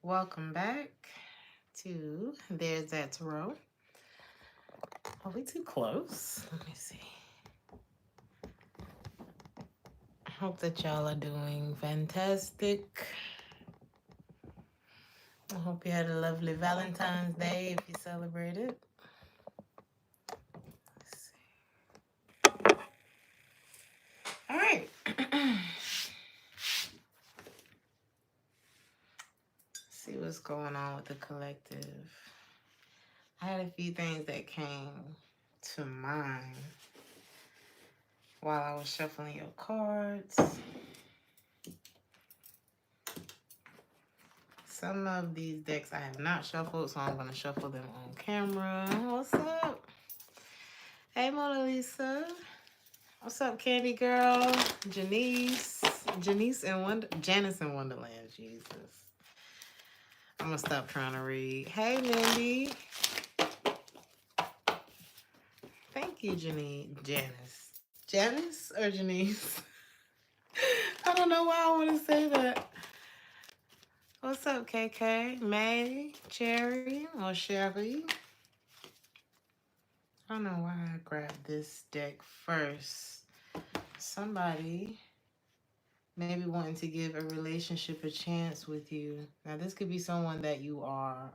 Welcome back to Theresthattarot. Are we too close? Let me see. I hope that y'all are doing fantastic. I hope you had a lovely Valentine's Day if you celebrated. Let's see. All right. See what's going on with the collective. I had a few things that came to mind while I was shuffling your cards. Some of these decks I have not shuffled, so I'm going to shuffle them on camera. What's up? Hey, Mona Lisa. What's up, Candy Girl? Janice Janice in Wonderland. Jesus. I'm going to stop trying to read. Hey, Mindy. Thank you, Janice. Janice or Janice? I don't know why I want to say that. What's up, KK? May, Cherry, or Sherry? I don't know why I grabbed this deck first. Somebody maybe wanting to give a relationship a chance with you. Now, this could be someone that you are.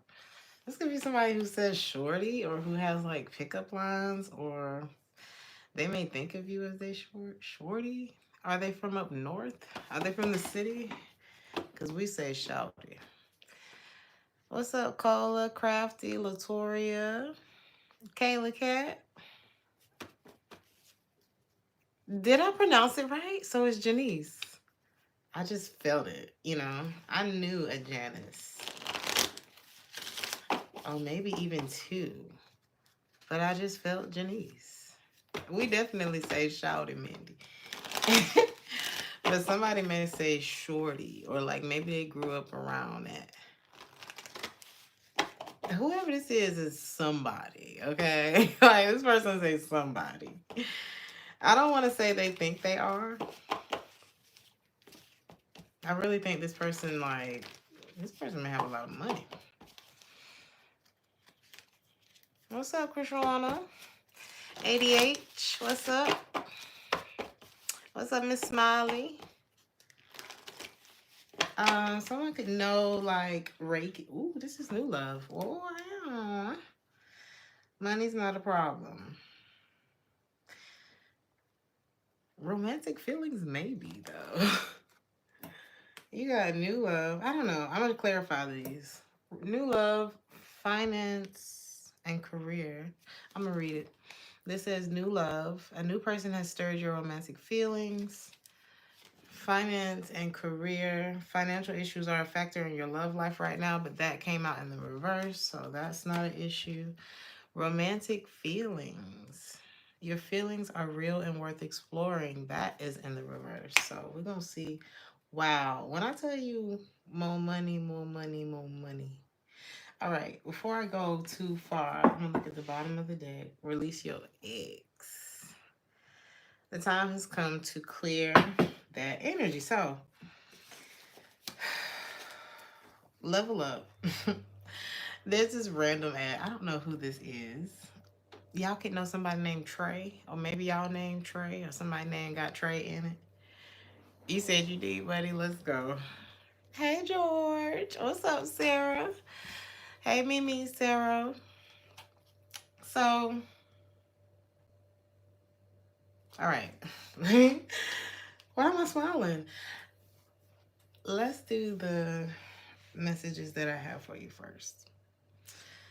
This could be somebody who says shorty or who has like pickup lines, or they may think of you as they shorty. Are they from up north? Are they from the city? Because we say shouty. What's up, Cola, Crafty, Latoria, Kayla Cat? Did I pronounce it right? So it's Janice. I just felt it, you know. I knew a Janice. Or maybe even two. But I just felt Janice. We definitely say shouty, Mindy. But somebody may say shorty. Or like maybe they grew up around that. Whoever this is somebody, okay? Like this person says somebody. I don't want to say they think they are. I really think this person may have a lot of money. What's up, Krishalana? ADH, what's up? What's up, Miss Smiley? Someone could know like Reiki. Ooh, this is new love. Oh, yeah. Money's not a problem. Romantic feelings, maybe though. You got new love. I don't know. I'm gonna clarify these. New love, finance, and career. I'm gonna read it. This says new love. A new person has stirred your romantic feelings. Finance and career. Financial issues are a factor in your love life right now, but that came out in the reverse, so that's not an issue. Romantic feelings. Your feelings are real and worth exploring. That is in the reverse. So we're going to see. Wow. When I tell you more money, more money, more money. All right. Before I go too far, I'm going to look at the bottom of the deck. Release your eggs. The time has come to clear that energy. So, level up. There's this random ad. I don't know who this is. Y'all could know somebody named Trey, or maybe y'all named Trey, or somebody name got Trey in it. You said you did, buddy. Let's go. Hey, George. What's up, Sarah? Hey, Mimi, Sarah. So, all right. Why am I smiling? Let's do the messages that I have for you first.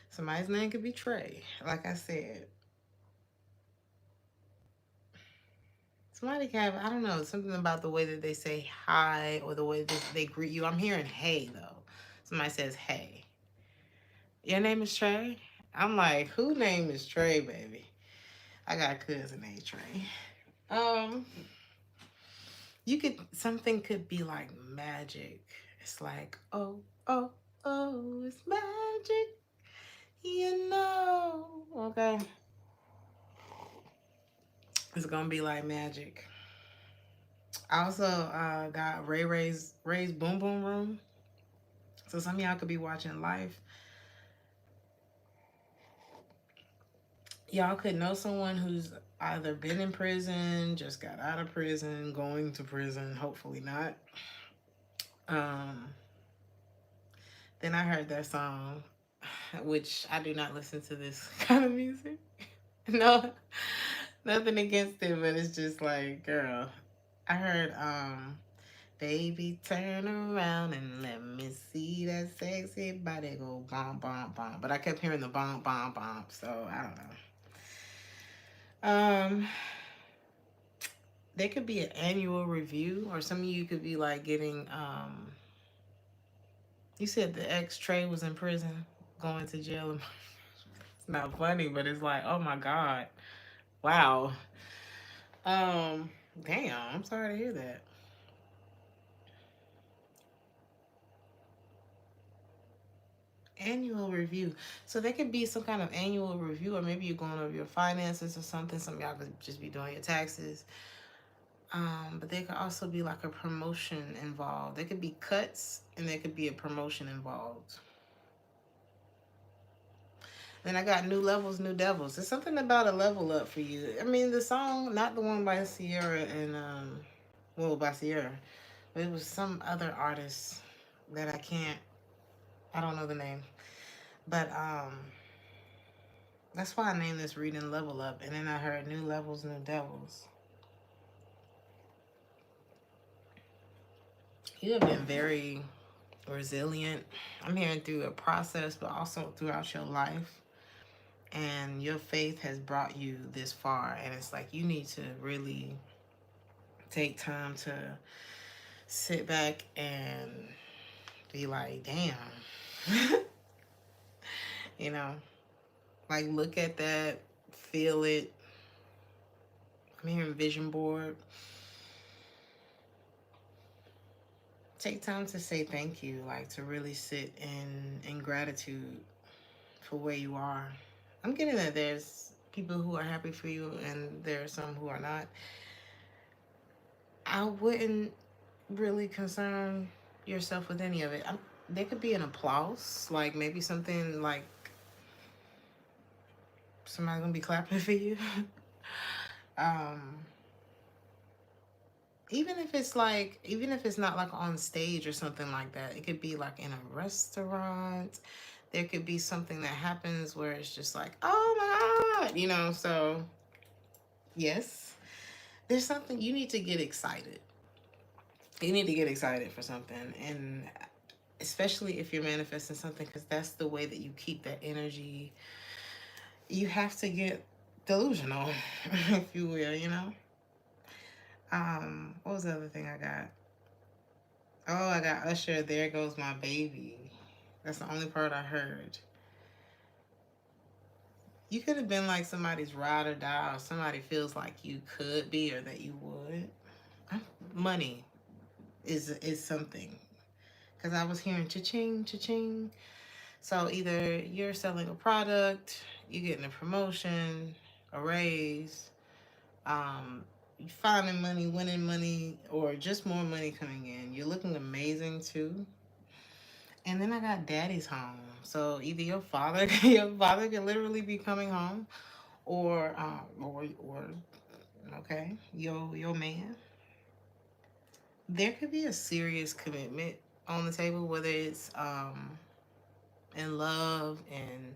Somebody's name could be Trey. Like I said, somebody can have, I don't know, something about the way that they say hi or the way that they greet you. I'm hearing hey, though. Somebody says hey. Your name is Trey? I'm like, who name is Trey, baby? I got a cousin named Trey. Something could be like magic. It's like, oh, oh, oh, it's magic. You know. Okay. It's gonna be like magic. I also got Ray's Boom Boom Room. So some of y'all could be watching life. Y'all could know someone who's either been in prison, just got out of prison, going to prison, hopefully not. Um, then I heard that song, which I do not listen to this kind of music. No, nothing against it, but it's just like, girl, I heard baby turn around and let me see that sexy body go bomb bomb bomb. But I kept hearing the bomb bomb bomb, so I don't know. There could be an annual review, or some of you could be like getting you said the ex Trey was in prison, going to jail. It's not funny, but it's like, oh my God. Wow. Um, damn, I'm sorry to hear that. Annual review. So there could be some kind of annual review, or maybe you're going over your finances or something. Some of y'all could just be doing your taxes. But there could also be like a promotion involved. There could be cuts and there could be a promotion involved. Then I got new levels, new devils. There's something about a level up for you. I mean, the song, not the one by Sierra and well, by Sierra, but it was some other artist that I don't know the name. But that's why I named this reading Level Up. And then I heard new levels, new devils. You have been very resilient. I'm hearing through a process, but also throughout your life. And your faith has brought you this far. And it's like you need to really take time to sit back and be like, damn. You know, like look at that, feel it. I'm hearing vision board. Take time to say thank you, like to really sit in gratitude for where you are. I'm getting that there's people who are happy for you and there are some who are not. I wouldn't really concern yourself with any of it. There could be an applause, like maybe something like somebody's gonna be clapping for you. um, even if it's not like on stage or something like that, it could be like in a restaurant. There could be something that happens where it's just like, oh my God, you know. So yes, there's something you need to get excited. You need to get excited for something, and especially if you're manifesting something, because that's the way that you keep that energy. You have to get delusional, if you will, you know. What was the other thing I got? Oh, I got Usher, There Goes My Baby. That's the only part I heard. You could have been like somebody's ride or die, or somebody feels like you could be or that you would. Money is something. Because I was hearing cha-ching, cha-ching. So either you're selling a product, you're getting a promotion, a raise, you finding money, winning money, or just more money coming in. You're looking amazing too. And then I got daddy's home. So either your father could literally be coming home, or okay, your man. There could be a serious commitment on the table, whether it's in love and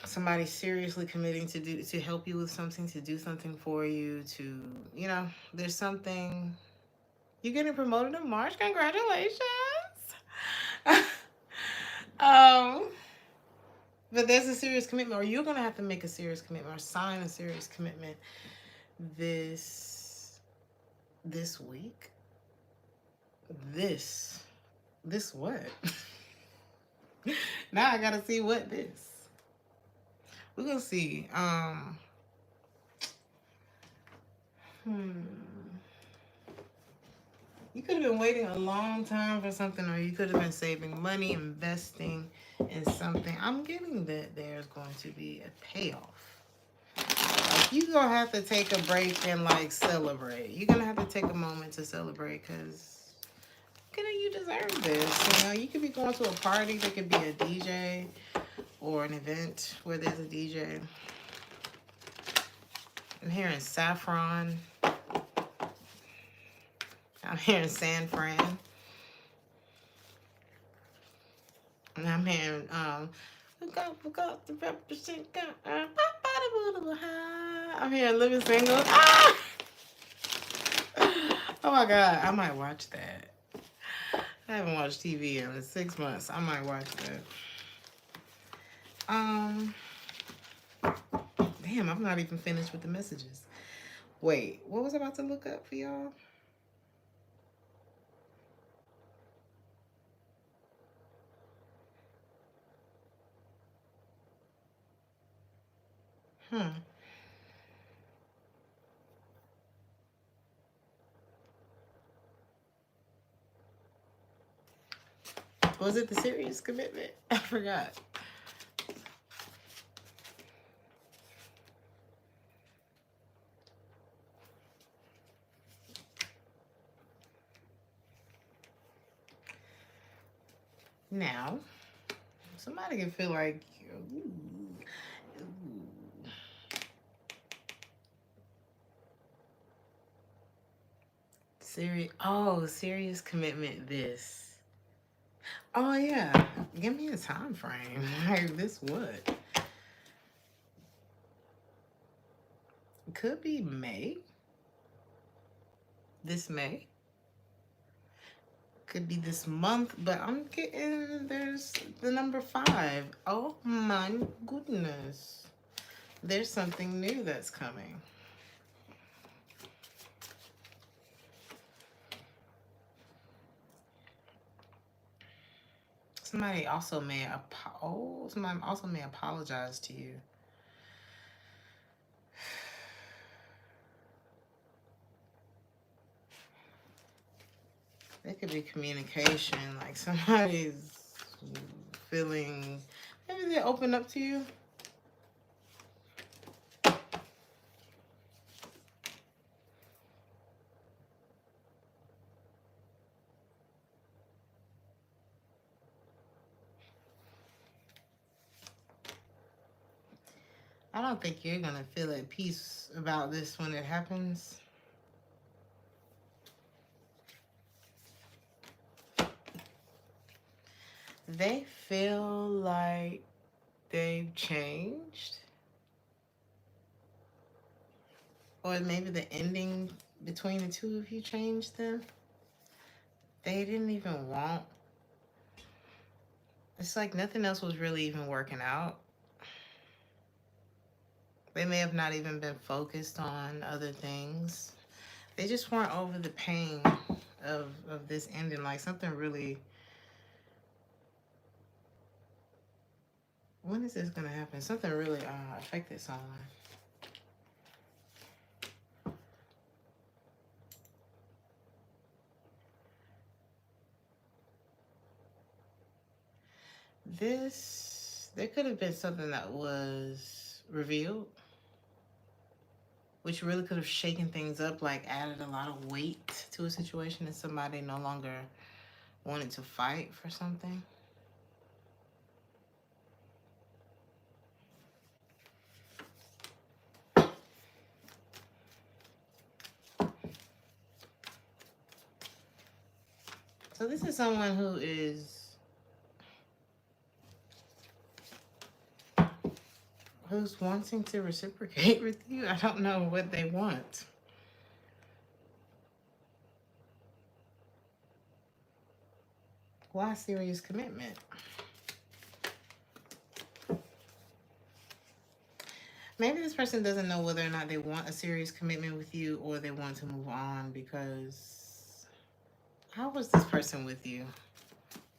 somebody seriously committing to help you with something, to do something for you, to there's something. You're getting promoted in March. Congratulations. um but there's a serious commitment, or you're gonna have to make a serious commitment or sign a serious commitment this week. This what? Now I gotta see what this. We're gonna see. You could have been waiting a long time for something, or you could have been saving money, investing in something. I'm getting that there's going to be a payoff. Like, you're gonna have to take a break and like celebrate. You're gonna have to take a moment to celebrate, because You deserve this. You know, you could be going to a party. There could be a DJ or an event where there's a DJ. I'm hearing saffron. I'm hearing San Fran. And I'm hearing, we got to represent, I'm hearing Living Single. Ah! Oh my God, I might watch that. I haven't watched TV in 6 months. I might watch that. Damn, I'm not even finished with the messages. Wait, what was I about to look up for y'all? Was it the serious commitment? I forgot. Now, somebody can feel like, ooh. Serious commitment, this. Oh, yeah. Give me a time frame. Like, this what? Could be May. This May. Could be this month, but I'm getting, there's the number 5. Oh, my goodness. There's something new that's coming. Somebody also may apologize to you. There could be communication, like somebody's feeling, maybe they open up to you. I don't think you're gonna feel at peace about this when it happens. They feel like they've changed. Or maybe the ending between the two of you changed them. They didn't even want. It's like nothing else was really even working out. They may have not even been focused on other things. They just weren't over the pain of this ending. Like something really... When is this going to happen? Something really affected someone. There could have been something that was revealed, which really could have shaken things up, like added a lot of weight to a situation and somebody no longer wanted to fight for something. So this is someone who's wanting to reciprocate with you. I don't know what they want. Why serious commitment? Maybe this person doesn't know whether or not they want a serious commitment with you or they want to move on, because how was this person with you?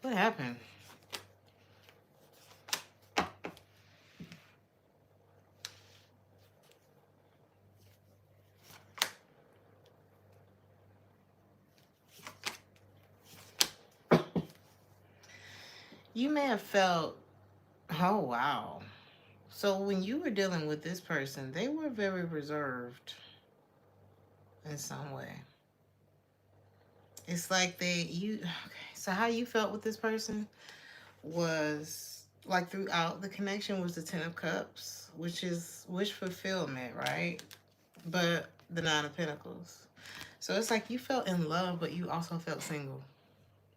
What happened? You may have felt, oh wow. So when you were dealing with this person, they were very reserved in some way. It's like okay, so how you felt with this person was like throughout the connection was the Ten of Cups, which is wish fulfillment, right? But the Nine of Pentacles. So it's like you felt in love, but you also felt single.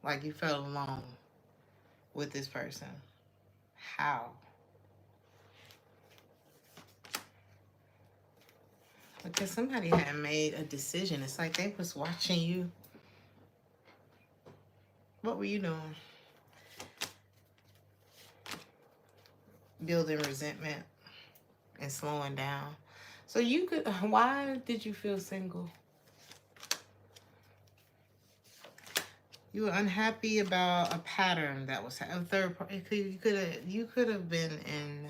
Like you felt alone with this person. How? Because somebody had made a decision. It's like they was watching you. What were you doing? Building resentment and slowing down. So you could, why did you feel single? You were unhappy about a pattern that was a third party. You could have been in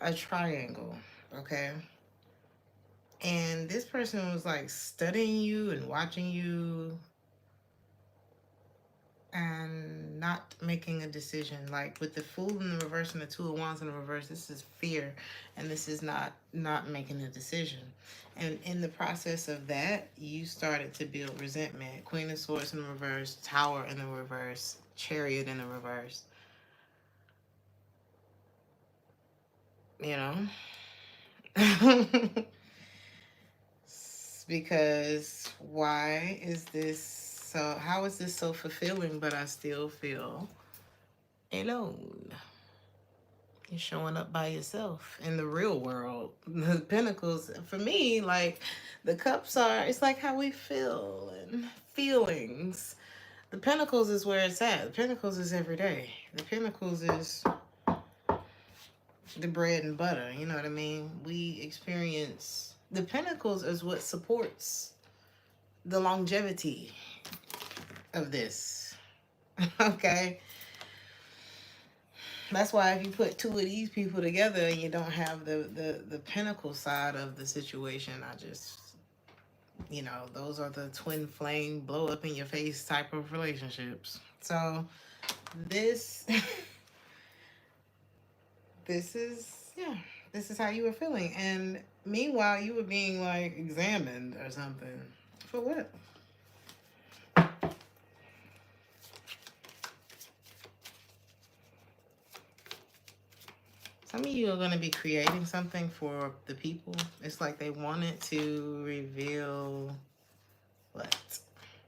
a triangle, okay? And this person was like studying you and watching you and not making a decision. Like with the Fool in the reverse and the Two of Wands in the reverse, this is fear, and this is not making a decision. And in the process of that, you started to build resentment. Queen of Swords in the reverse, Tower in the reverse, Chariot in the reverse. You know? Because why is this so, how is this so fulfilling, but I still feel alone? You're showing up by yourself in the real world. The Pentacles, for me, like the Cups are, it's like how we feel and feelings. The Pentacles is where it's at. The Pentacles is every day. The Pentacles is the bread and butter. You know what I mean? We experience, the Pentacles is what supports the longevity of this. Okay? That's why if you put two of these people together and you don't have the pinnacle side of the situation, I just, you know, those are the twin flame blow up in your face type of relationships. So this this is, yeah, this is how you were feeling. And meanwhile you were being like examined or something. For what? Some of you are going to be creating something for the people. It's like they wanted to reveal what?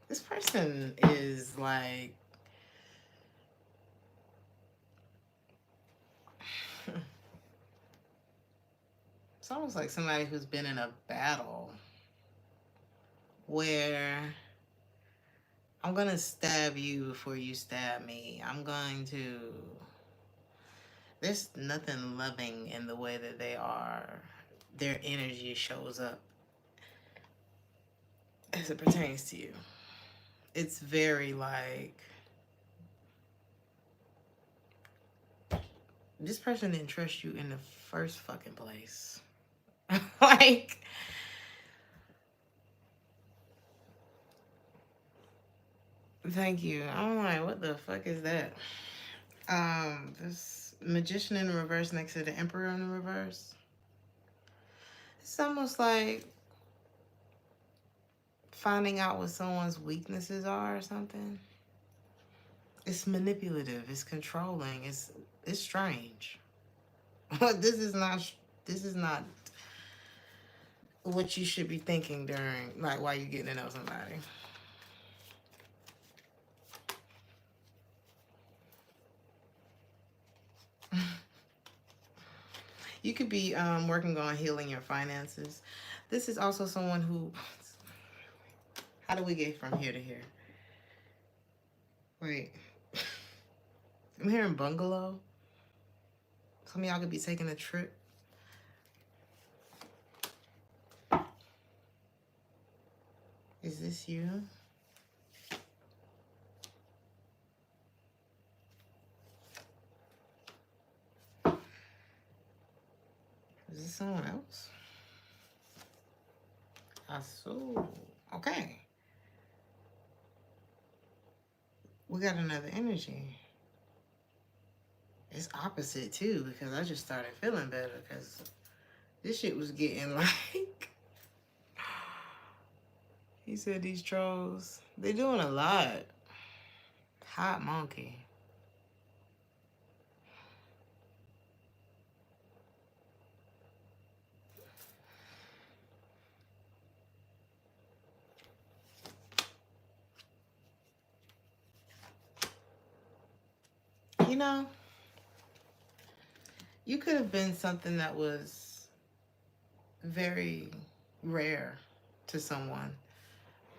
This person is like... It's almost like somebody who's been in a battle where I'm going to stab you before you stab me. I'm going to... There's nothing loving in the way that they are. Their energy shows up as it pertains to you. It's very like... This person didn't trust you in the first fucking place. Like... Thank you. I'm like, what the fuck is that? This Magician in the reverse next to the Emperor in the reverse. It's almost like finding out what someone's weaknesses are or something. It's manipulative. It's controlling. It's strange. This is not what you should be thinking during, like, while you're getting to know somebody. You could be working on healing your finances. This is also someone who... How do we get from here to here? Wait. I'm hearing bungalow. Some of y'all could be taking a trip. Is this you? Is this someone else? I saw. Okay. We got another energy. It's opposite too, because I just started feeling better because this shit was getting like... He said these trolls, they're doing a lot. Hot monkey. You know, you could have been something that was very rare to someone.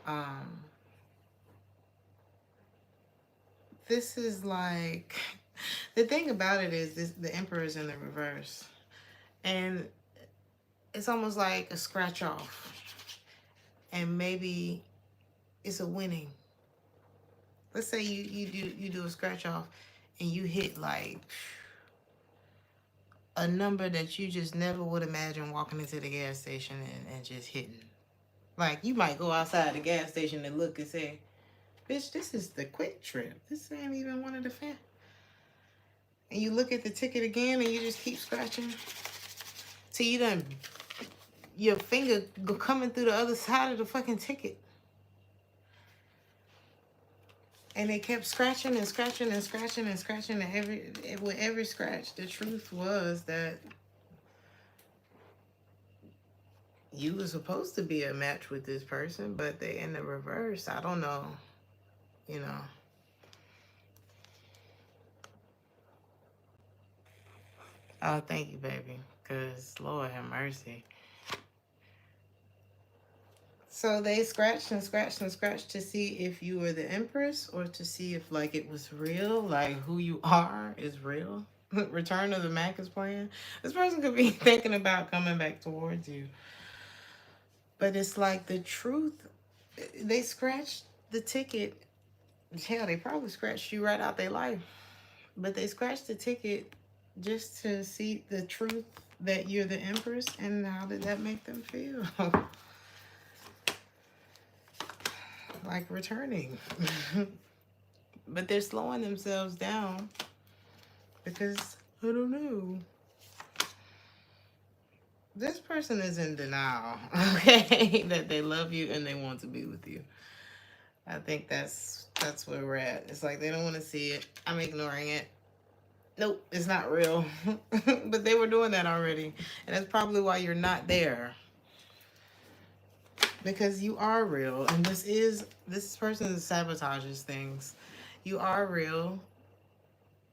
Um, this is like, the thing about it is this, the Emperor is in the reverse. And it's almost like a scratch off. And maybe it's a winning. Let's say you do a scratch off and you hit like a number that you just never would imagine walking into the gas station and just hitting. Like, you might go outside the gas station and look and say, bitch, this is the quick trip. This ain't even one of the fan. And you look at the ticket again and you just keep scratching till you done, your finger go coming through the other side of the fucking ticket. And they kept scratching and scratching and scratching and scratching. And with every scratch, the truth was that you were supposed to be a match with this person, but they in the reverse. I don't know. You know. Oh, thank you, baby. Because Lord have mercy. So they scratched and scratched and scratched to see if you were the Empress, or to see if, like, it was real, like who you are is real. Return of the Mac is playing. This person could be thinking about coming back towards you. But it's like the truth. They scratched the ticket. Hell, they probably scratched you right out their life. But they scratched the ticket just to see the truth that you're the Empress. And how did that make them feel? Like returning. But they're slowing themselves down because, I don't know, this person is in denial, okay, that they love you and they want to be with you. I think that's where we're at. It's like they don't want to see it. I'm ignoring it. Nope, it's not real. But they were doing that already. And that's probably why you're not there. Because you are real. And this person sabotages things. You are real.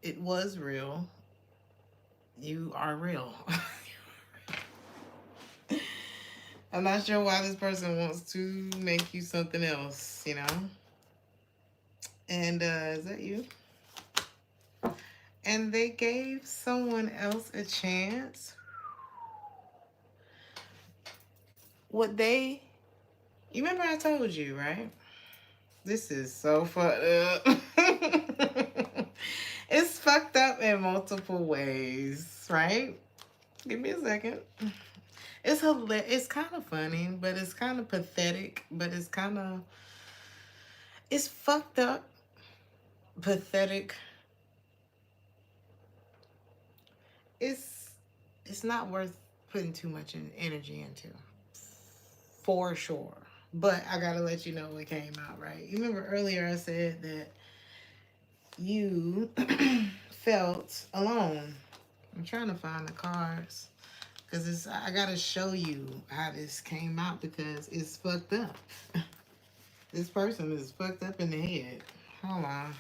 It was real. You are real. I'm not sure why this person wants to make you something else, you know? And is that you? And they gave someone else a chance. You remember I told you, right? This is so fucked up. It's fucked up in multiple ways, right? Give me a second. It's hilarious. It's kind of funny, but it's kind of pathetic, but it's fucked up, pathetic. It's not worth putting too much energy into, for sure. But I gotta let you know what came out, right? You remember earlier I said that you felt alone. I'm trying to find the cards because I gotta show you how this came out because it's fucked up. This person is fucked up in the head. Hold on.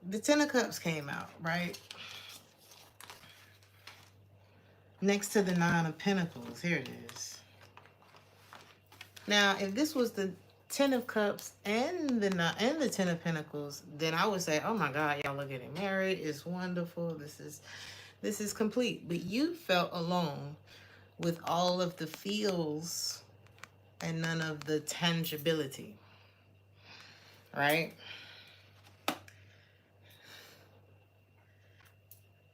The Ten of Cups came out, right? Next to the Nine of Pentacles. Here it is. Now, if this was the Ten of Cups and the Ten of Pentacles, then I would say, oh my God, y'all are getting married. It's wonderful. This is complete. But you felt alone with all of the feels and none of the tangibility. Right?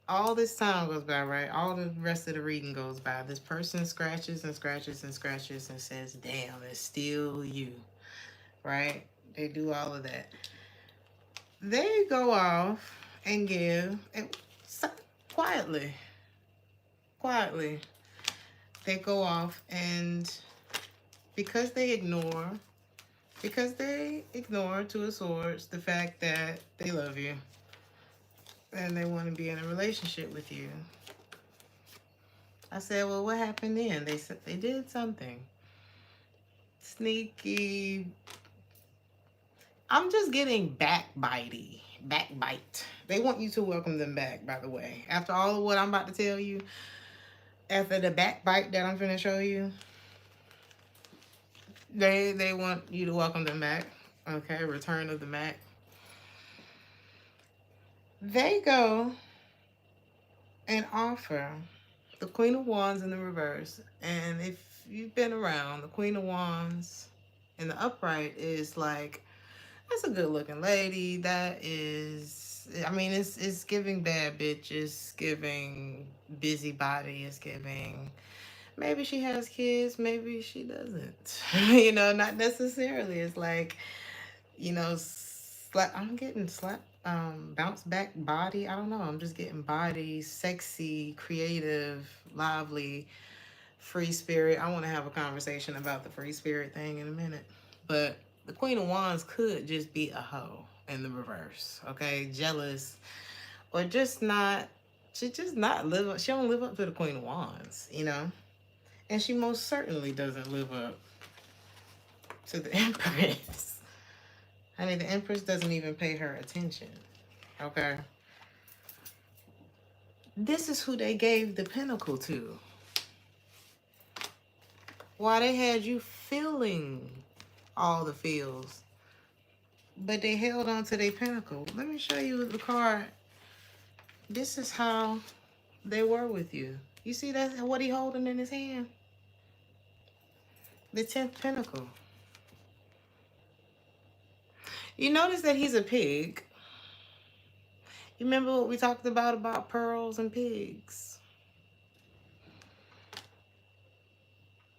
All this time goes by, right? All the rest of the reading goes by. This person scratches and scratches and scratches and says, damn, it's still you. Right? They do all of that. They go off and give, and quietly, they go off and because they ignore Two of Swords the fact that they love you and they want to be in a relationship with you. I said, well, what happened then? They said they did something sneaky. I'm just getting backbite. They want you to welcome them back, by the way. After all of what I'm about to tell you, after the backbite that I'm finna show you, they want you to welcome them back. Okay, return of the Mac. They go and offer the Queen of Wands in the reverse. And if you've been around, the Queen of Wands in the upright is like, that's a good looking lady. That is, I mean, it's giving bad bitch. It's giving busybody. It's giving, maybe she has kids, maybe she doesn't. You know, not necessarily. It's like, you know, I'm getting bounce back body. I don't know. I'm just getting body, sexy, creative, lively, free spirit. I want to have a conversation about the free spirit thing in a minute. But the Queen of Wands could just be a hoe in the reverse. Okay, jealous, or just not. She just not live up. She don't live up to the Queen of Wands, you know, and she most certainly doesn't live up to the Empress. I mean, the Empress doesn't even pay her attention. Okay. This is who they gave the Pentacle to. Why they had you feeling all the feels, but they held on to their Pentacle. Let me show you the card. This is how they were with you. You see that's what he holding in his hand? The 10th Pentacle. You notice that he's a pig. You remember what we talked about pearls and pigs?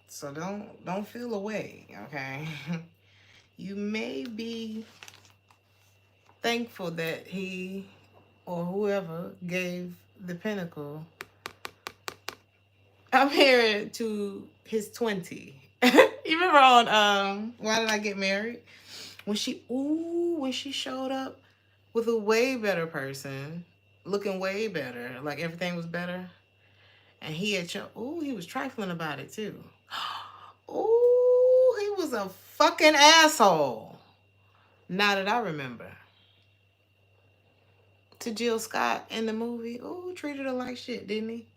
So don't feel away, okay? You may be thankful that he or whoever gave the Pentacle. I'm married to his 20. You remember on Why Did I Get Married? When she showed up with a way better person, looking way better, like everything was better. And he had he was trifling about it too. Ooh, he was a fucking asshole. Now that I remember. To Jill Scott in the movie. Ooh, treated her like shit, didn't he?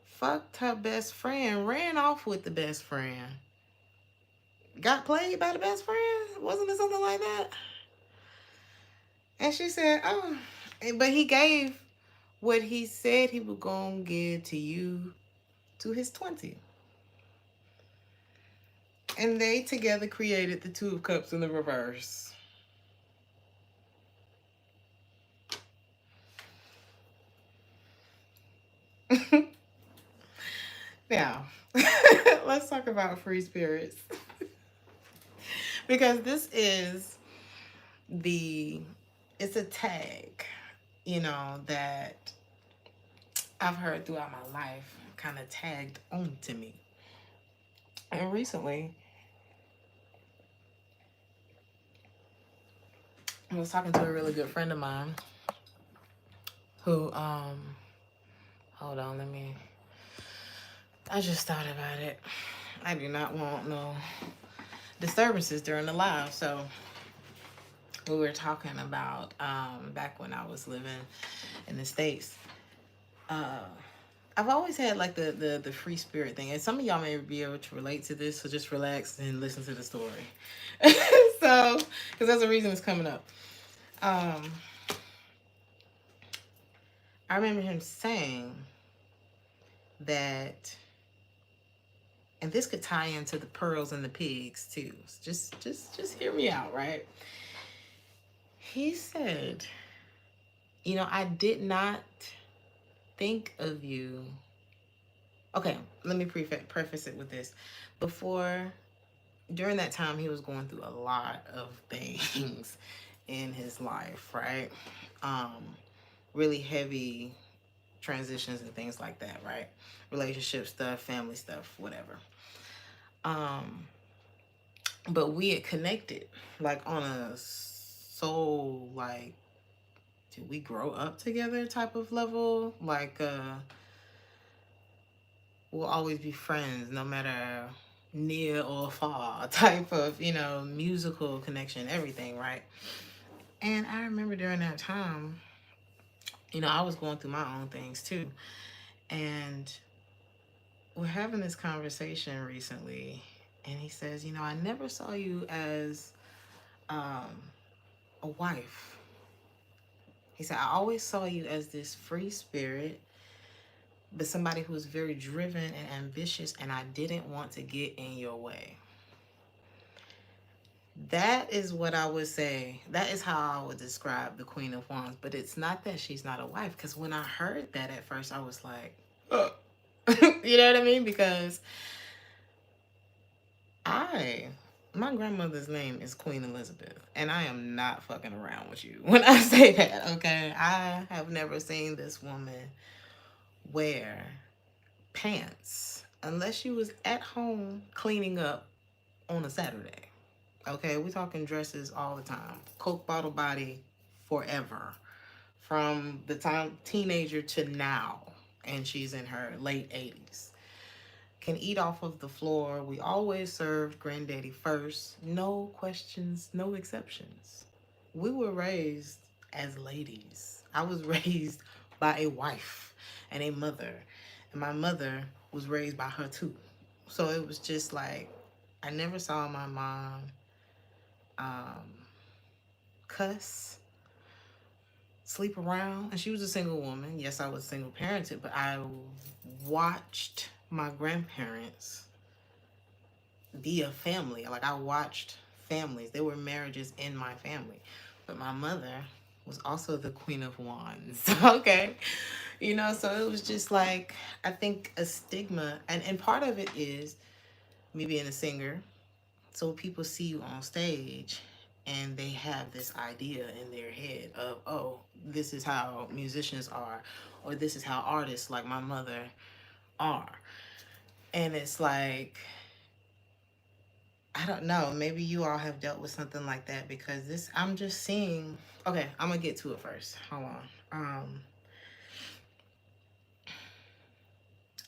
Fucked her best friend. Ran off with the best friend. Got played by the best friend? Wasn't it something like that? And she said, oh. But he gave what he said he was going to give to you to his 20. And they together created the Two of Cups in the reverse. Now, let's talk about free spirits. Because this is it's a tag, you know, that I've heard throughout my life kind of tagged onto me. And recently, I was talking to a really good friend of mine who, hold on, I just thought about it. I do not want no disturbances during the live. So we were talking about back when I was living in the States. I've always had like the free spirit thing, and some of y'all may be able to relate to this, so just relax and listen to the story. So, because there's a reason it's coming up. I remember him saying that, and this could tie into the pearls and the pigs too. Just hear me out, right? He said, you know, I did not think of you. Okay, let me preface it with this. During that time, he was going through a lot of things in his life, right? Really heavy transitions and things like that, right? Relationship stuff, family stuff, whatever. Um, but we had connected like on a soul, like, did we grow up together type of level? Like, we'll always be friends no matter near or far type of, musical connection, everything, right? And I remember during that time, I was going through my own things too. And we're having this conversation recently, and he says, I never saw you as um, a wife. He said, I always saw you as this free spirit, but somebody who's very driven and ambitious, and I didn't want to get in your way. That is what I would say. That is how I would describe the Queen of Wands. But it's not that she's not a wife, because when I heard that at first, I was like, oh. You know what I mean? Because my grandmother's name is Queen Elizabeth, and I am not fucking around with you when I say that, okay? I have never seen this woman wear pants unless she was at home cleaning up on a Saturday. Okay, we're talking dresses all the time. Coke bottle body forever. From the time teenager to now. And she's in her late 80s. Can eat off of the floor. We always served granddaddy first. No questions, no exceptions. We were raised as ladies. I was raised by a wife and a mother. And my mother was raised by her too. So it was just like, I never saw my mom um, cuss, sleep around. And she was a single woman. Yes, I was single parented, but I watched my grandparents be a family. Like, I watched families. There were marriages in my family. But my mother was also the Queen of Wands. Okay. So it was just like, I think a stigma. And part of it is me being a singer. So people see you on stage and they have this idea in their head of, oh, this is how musicians are, or this is how artists like my mother are. And it's like, I don't know, maybe you all have dealt with something like that, because I'm just seeing, okay, I'm gonna get to it first. Hold on.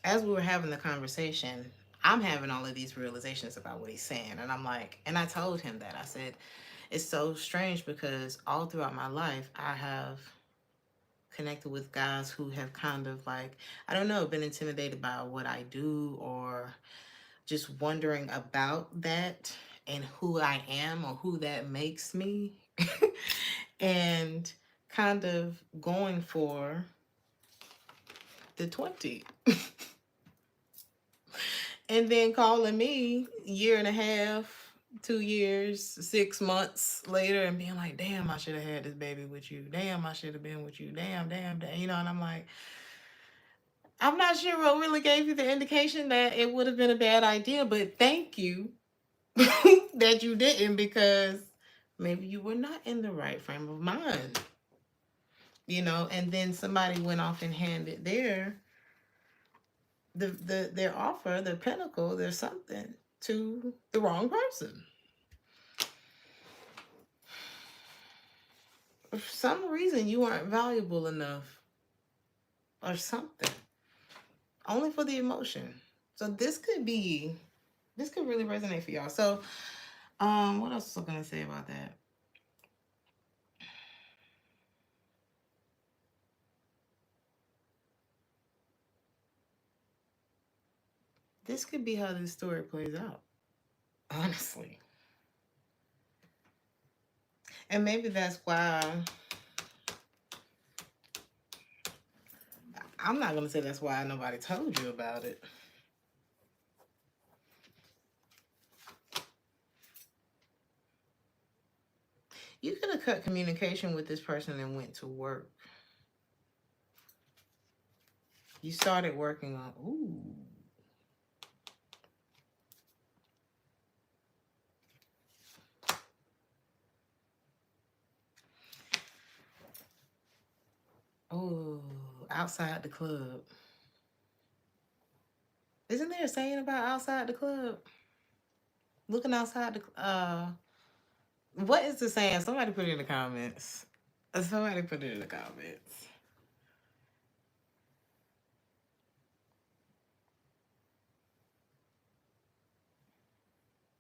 As we were having the conversation, I'm having all of these realizations about what he's saying. And I'm like, and I told him that. I said, it's so strange because all throughout my life, I have connected with guys who have kind of like, I don't know, been intimidated by what I do, or just wondering about that and who I am or who that makes me. And kind of going for the 20. And then calling me year and a half, 2 years, 6 months later and being like, damn, I should have had this baby with you. Damn, I should have been with you. Damn, damn, damn. And I'm like, I'm not sure what really gave you the indication that it would have been a bad idea, but thank you that you didn't, because maybe you were not in the right frame of mind. And then somebody went off and handed their offer, their pinnacle, their something to the wrong person. For some reason, you weren't valuable enough or something. Only for the emotion. So this could really resonate for y'all. So, what else was I gonna say about that? This could be how this story plays out, honestly. And maybe that's why I'm not gonna say that's why nobody told you about it. You could have cut communication with this person and went to work. You started working on, outside the club. Isn't there a saying about outside the club? Looking outside the what is the saying? Somebody put it in the comments. Somebody put it in the comments.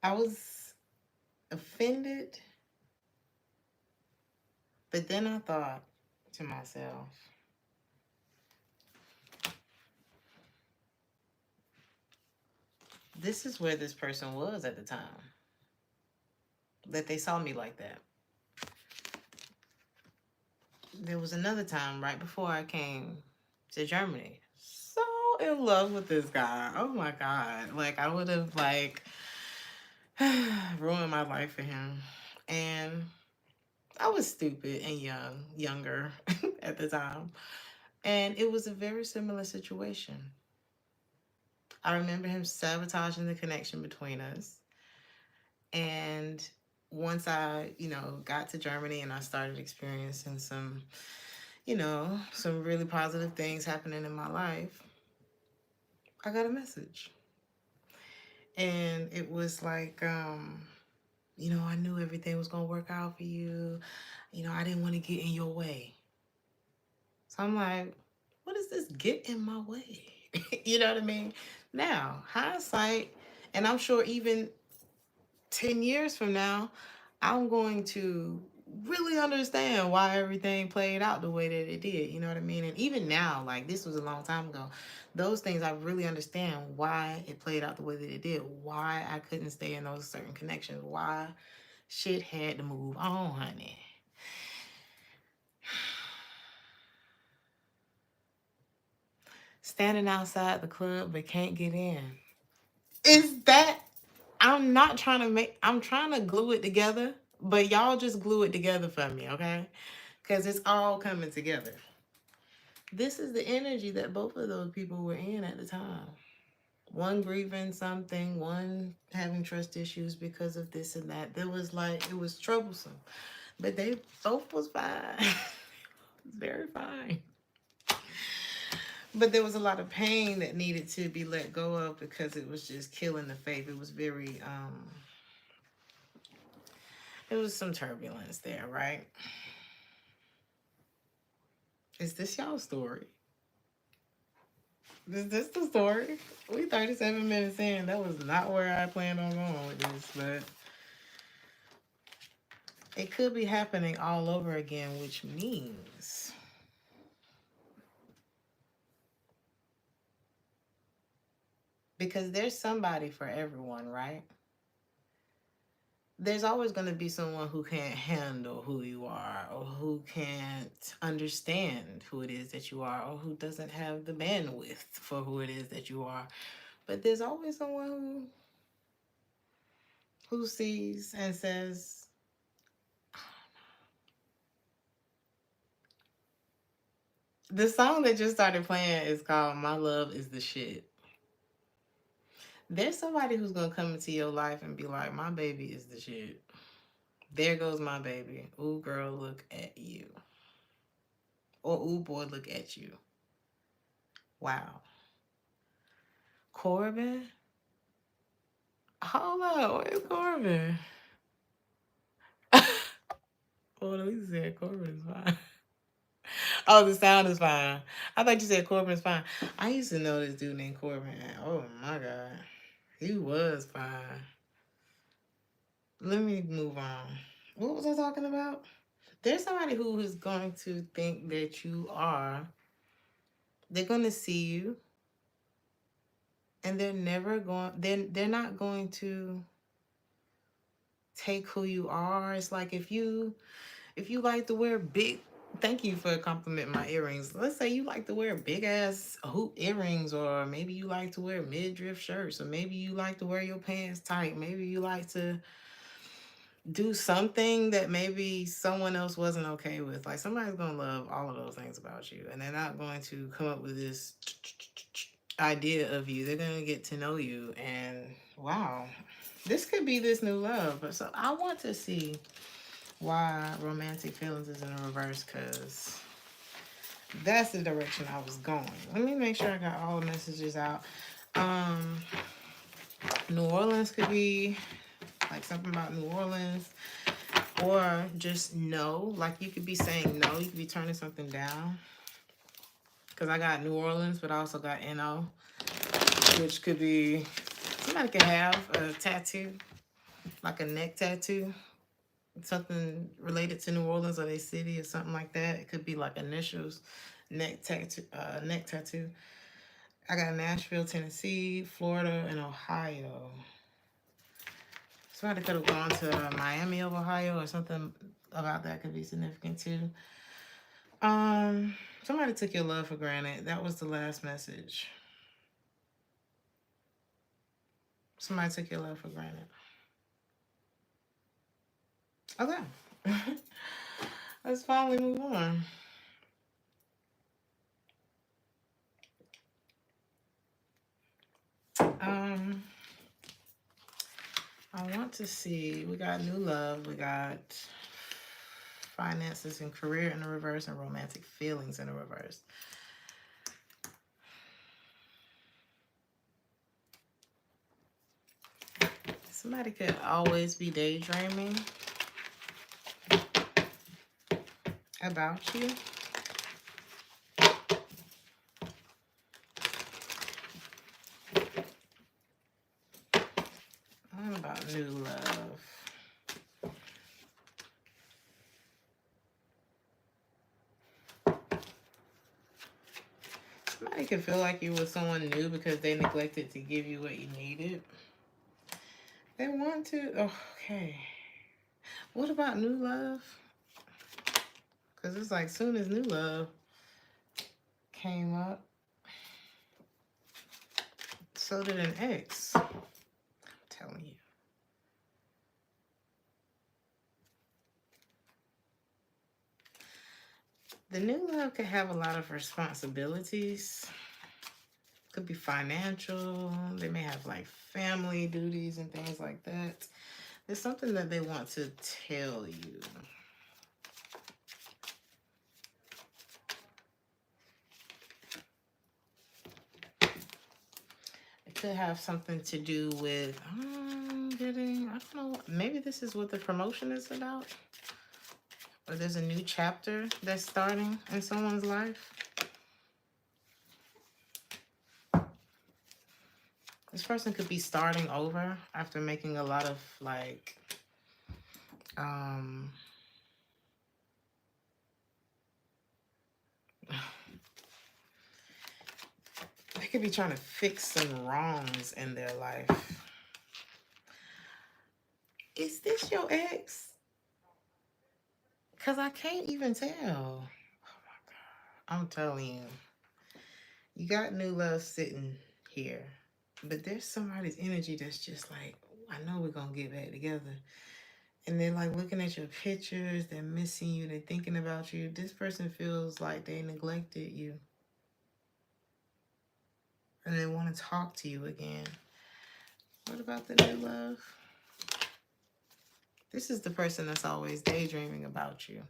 I was offended, but then I thought to myself, this is where this person was at the time that they saw me like that. There was another time right before I came to Germany. So in love with this guy. Oh my God. Like I would have like ruined my life for him. And I was stupid and younger at the time. And it was a very similar situation. I remember him sabotaging the connection between us. And once I, got to Germany and I started experiencing some, some really positive things happening in my life, I got a message. And it was like, I knew everything was going to work out for you. I didn't want to get in your way. So I'm like, what is this get in my way? You know what I mean? Now, hindsight, and I'm sure even 10 years from now, I'm going to really understand why everything played out the way that it did. You know what I mean? And even now, like this was a long time ago, those things I really understand why it played out the way that it did, why I couldn't stay in those certain connections, why shit had to move on, honey. Standing outside the club but can't get in. Is that I'm trying to glue it together, but y'all just glue it together for me, okay? Because it's all coming together. This is the energy that both of those people were in at the time. One grieving something, one having trust issues because of this and that. There was like, it was troublesome, but they both was fine. Very fine. But there was a lot of pain that needed to be let go of because it was just killing the faith. It was very, it was some turbulence there, right? Is this y'all's story? Is this the story? We 37 minutes in. That was not where I planned on going with this, but it could be happening all over again, which means because there's somebody for everyone, right? There's always going to be someone who can't handle who you are or who can't understand who it is that you are or who doesn't have the bandwidth for who it is that you are. But there's always someone who sees and says, the song that just started playing is called My Love is the Shit. There's somebody who's going to come into your life and be like, my baby is the shit. There goes my baby. Ooh, girl, look at you. Or, ooh, boy, look at you. Wow. Corbin? Hold on. Where's Corbin? Oh, no, you said Corbin is fine. Oh, the sound is fine. I thought you said Corbin is fine. I used to know this dude named Corbin. Oh, my God. He was fine. Let me move on. What was I talking about? There's somebody who is going to think that you are, they're going to see you and they're not going to take who you are. It's like if you like to wear big, thank you for complimenting my earrings. Let's say you like to wear big ass hoop earrings, or maybe you like to wear midriff shirts, or maybe you like to wear your pants tight. Maybe you like to do something that maybe someone else wasn't okay with. Like somebody's gonna love all of those things about you, and they're not going to come up with this idea of you. They're gonna get to know you, and wow, this could be this new love. But so I want to see why romantic feelings is in the reverse, because that's the direction I was going. Let me make sure I got all the messages out. New Orleans could be like something about New Orleans, or just no. Like you could be saying no, you could be turning something down. Because I got New Orleans, but I also got NO, which could be, somebody could have a tattoo, like a neck tattoo, something related to New Orleans or their city or something like that. It could be like initials, neck tattoo, neck tattoo. I got Nashville, Tennessee, Florida, and Ohio. Somebody could have gone to Miami of Ohio or something about that could be significant too. Somebody took your love for granted. That was the last message. Somebody took your love for granted. Okay. Let's finally move on. I want to see, we got new love, we got finances and career in the reverse, and romantic feelings in the reverse. Somebody could always be daydreaming about you. What about new love? Somebody could feel like you were someone new because they neglected to give you what you needed. They want to. Oh, okay. What about new love? Because it's like soon as new love came up, so did an ex. I'm telling you. The new love could have a lot of responsibilities. Could be financial. They may have like family duties and things like that. There's something that they want to tell you. It could have something to do with, I don't know, maybe this is what the promotion is about. Or there's a new chapter that's starting in someone's life. This person could be starting over after making a lot of like, they could be trying to fix some wrongs in their life. Is this your ex? Because I can't even tell. Oh my God. I'm telling you. You got new love sitting here. But there's somebody's energy that's just like, I know we're going to get back together. And they're like looking at your pictures. They're missing you. They're thinking about you. This person feels like they neglected you. And they want to talk to you again. What about the new love? This is the person that's always daydreaming about you.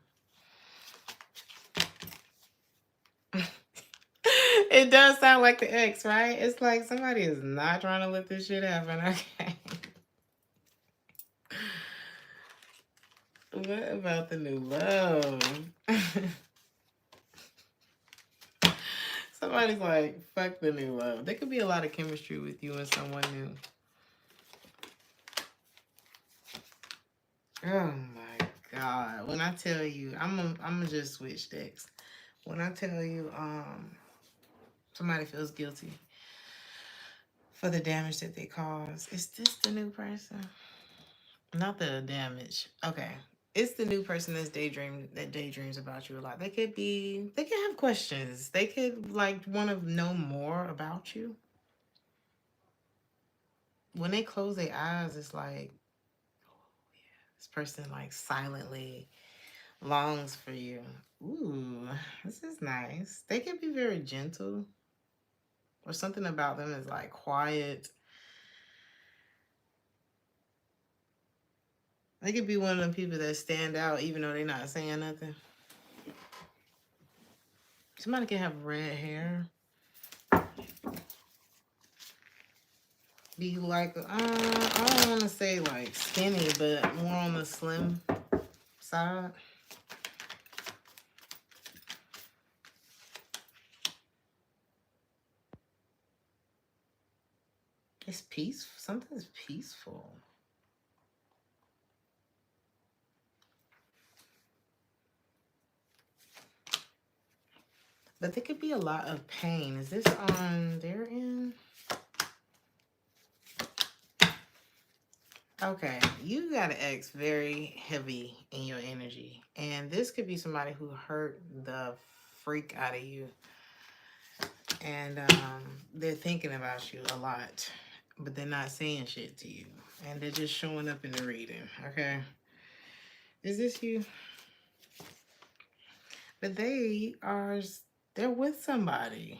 It does sound like the ex, right? It's like somebody is not trying to let this shit happen, okay? What about the new love? Somebody's like, fuck the new love. There could be a lot of chemistry with you and someone new. Oh my God. When I tell you, I'm gonna just switch decks. When I tell you, somebody feels guilty for the damage that they caused. Is this the new person? Not the damage. Okay. It's the new person that daydreams about you a lot. They could have questions. They could like want to know more about you. When they close their eyes, it's like, oh yeah, this person like silently longs for you. Ooh, this is nice. They can be very gentle, or something about them is like quiet. They could be one of them people that stand out even though they're not saying nothing. Somebody can have red hair. be like, I don't want to say like skinny, but more on the slim side. It's peaceful. Something's peaceful. But there could be a lot of pain. Is this on their end? Okay, you got an ex very heavy in your energy. And this could be somebody who hurt the freak out of you. And they're thinking about you a lot. But they're not saying shit to you. And they're just showing up in the reading, okay? Is this you? But they're with somebody.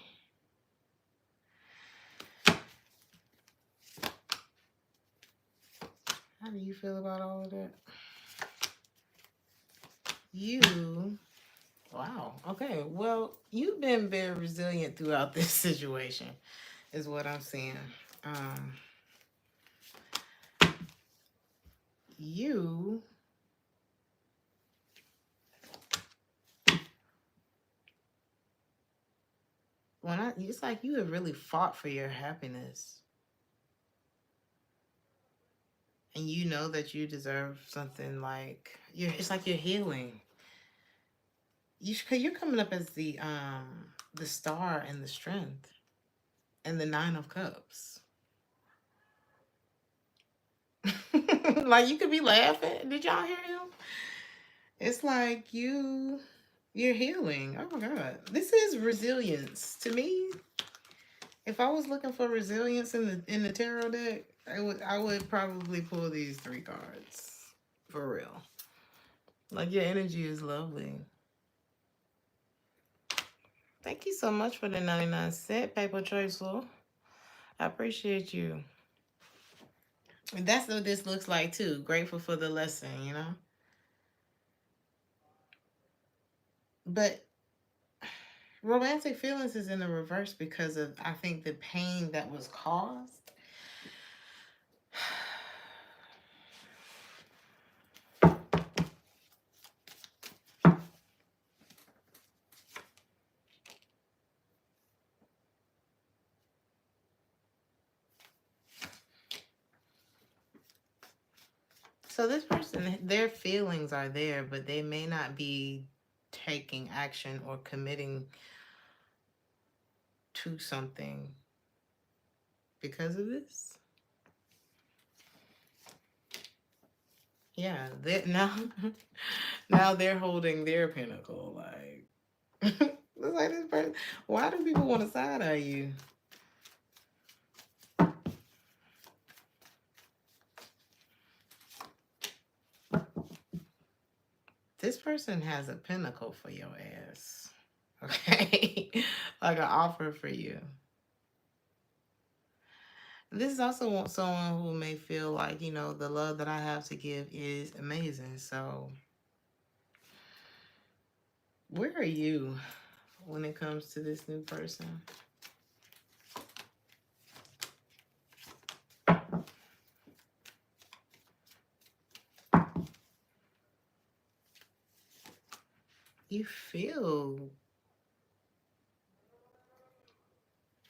How do you feel about all of that? Wow. Okay. Well, you've been very resilient throughout this situation, is what I'm seeing. You it's like you have really fought for your happiness. And you know that you deserve something like it's like you're healing. You're coming up as the star and the strength and the 9 of cups. Like you could be laughing. Did y'all hear him? It's like you're healing. Oh my God. This is resilience. To me, if I was looking for resilience in the tarot deck, I would probably pull these 3 cards. For real. Like your energy is lovely. Thank you so much for the 99 cent paper choiceful. I appreciate you. And that's what this looks like too. Grateful for the lesson, you know? But romantic feelings is in the reverse because of, I think, the pain that was caused. So this person, their feelings are there, but they may not be taking action or committing to something because of this. Yeah, now they're holding their pinnacle. Like, it's like this person. Why do people want to side eye you? This person has a pinnacle for your ass. Okay? Like an offer for you. This is also someone who may feel like, the love that I have to give is amazing. So, where are you when it comes to this new person? You feel,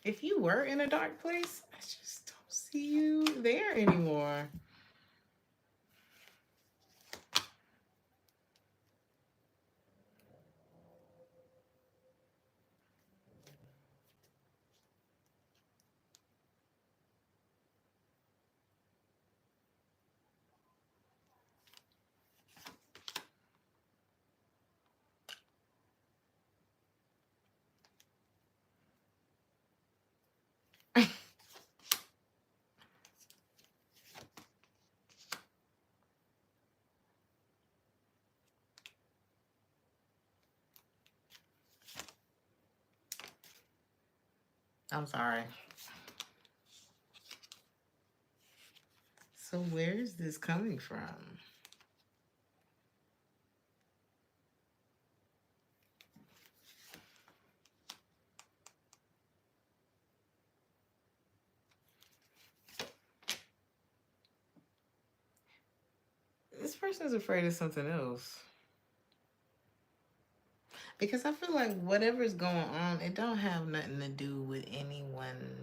if you were in a dark place, I just don't see you there anymore. I'm sorry. So where is this coming from? person's afraid of something else. Because I feel like whatever's going on, it don't have nothing to do with anyone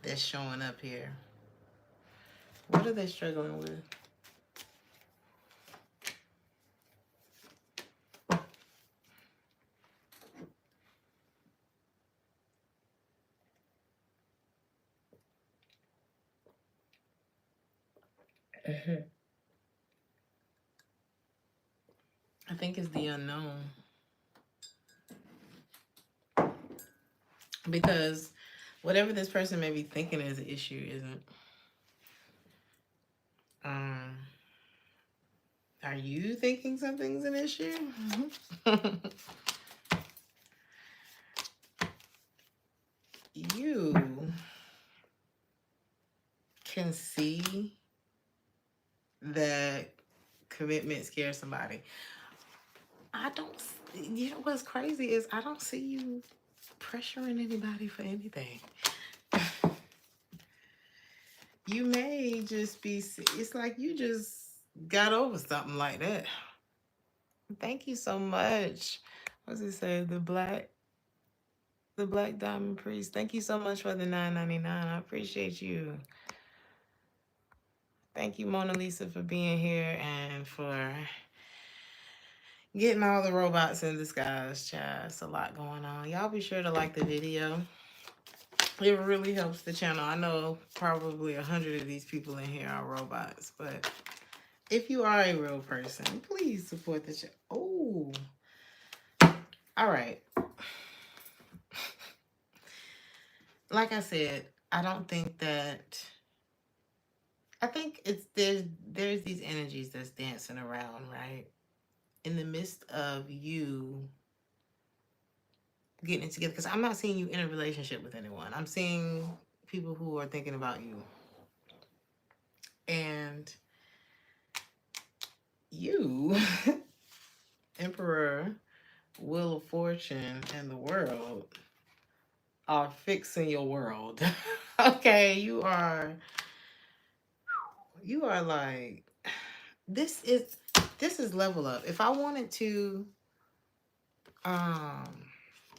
that's showing up here. What are they struggling with? I think it's the unknown. Because whatever this person may be thinking is an issue isn't. Um, are you thinking something's an issue? You can see that commitment scares somebody. I don't, you know what's crazy is I don't see you pressuring anybody for anything. You may just be, it's like you just got over something like that. Thank you so much. What's it say? The Black Diamond Priest. Thank you so much for the $9.99. I appreciate you. Thank you, Mona Lisa, for being here and for getting all the robots in disguise, child. It's a lot going on. Y'all be sure to like the video. It really helps the channel. I know probably 100 of these people in here are robots, but if you are a real person, please support the channel. Oh, all right. Like I said, I don't think that. I think it's there's these energies that's dancing around, right? In the midst of you getting it together, because I'm not seeing you in a relationship with anyone. I'm seeing people who are thinking about you. And you, Emperor, Wheel of Fortune, and the World are fixing your world. Okay, you are like, this is level up. If I wanted to um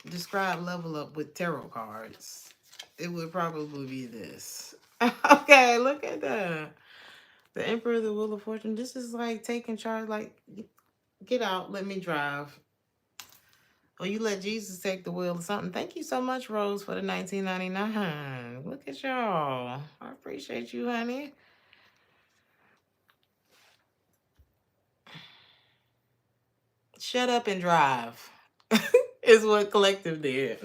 describe level up with tarot cards, it would probably be this. Okay, look at that. The Emperor, the Wheel of Fortune. This is like taking charge, like, get out, let me drive. Or you let Jesus take the wheel or something. Thank you so much, Rose, for the $19.99. Look at y'all. I appreciate you, honey. Shut up and drive. Is what Collective did.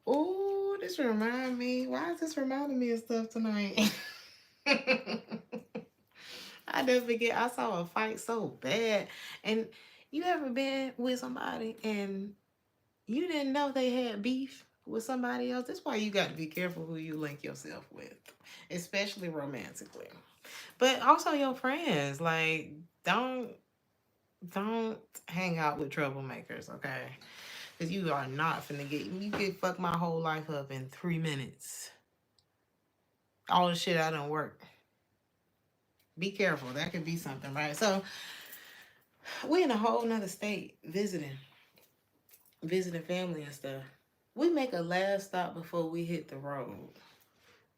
Oh, this remind me. Why is this reminding me of stuff tonight? I never forget. I saw a fight so bad. And you ever been with somebody and you didn't know they had beef with somebody else? That's why you got to be careful who you link yourself with, especially romantically. But also your friends. Like, don't hang out with troublemakers, okay? Because you are not finna you could fuck my whole life up in 3 minutes. All the shit I don't work. Be careful. That could be something, right? So we in a whole nother state visiting family and stuff. We make a last stop before we hit the road.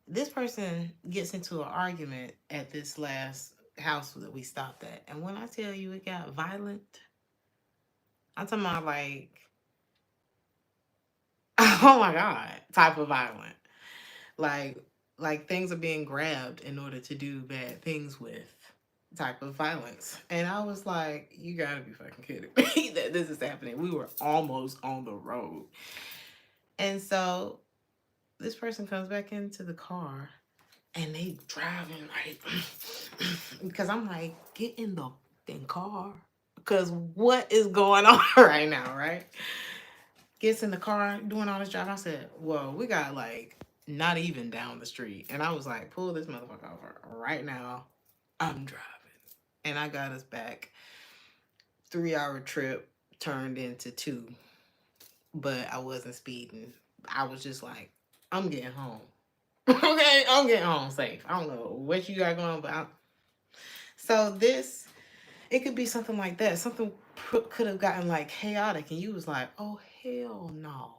This person gets into an argument at this last house that we stopped at. And when I tell you it got violent, I'm talking about like, oh my God, type of violent. Like things are being grabbed in order to do bad things with type of violence. And I was like, you gotta be fucking kidding me that this is happening. We were almost on the road. And so this person comes back into the car and they driving like, because I'm like, get in the fucking car. Because what is going on right now, right? Gets in the car doing all this driving. I said, whoa, we got like not even down the street. And I was like, pull this motherfucker over right now. I'm driving. And I got us back. 3-hour trip turned into 2. But I wasn't speeding. I was just like, I'm getting home. Okay, I'm getting home safe. I don't know what you got going on, but So this, it could be something like that. Something could have gotten like chaotic, and you was like, "Oh hell no!"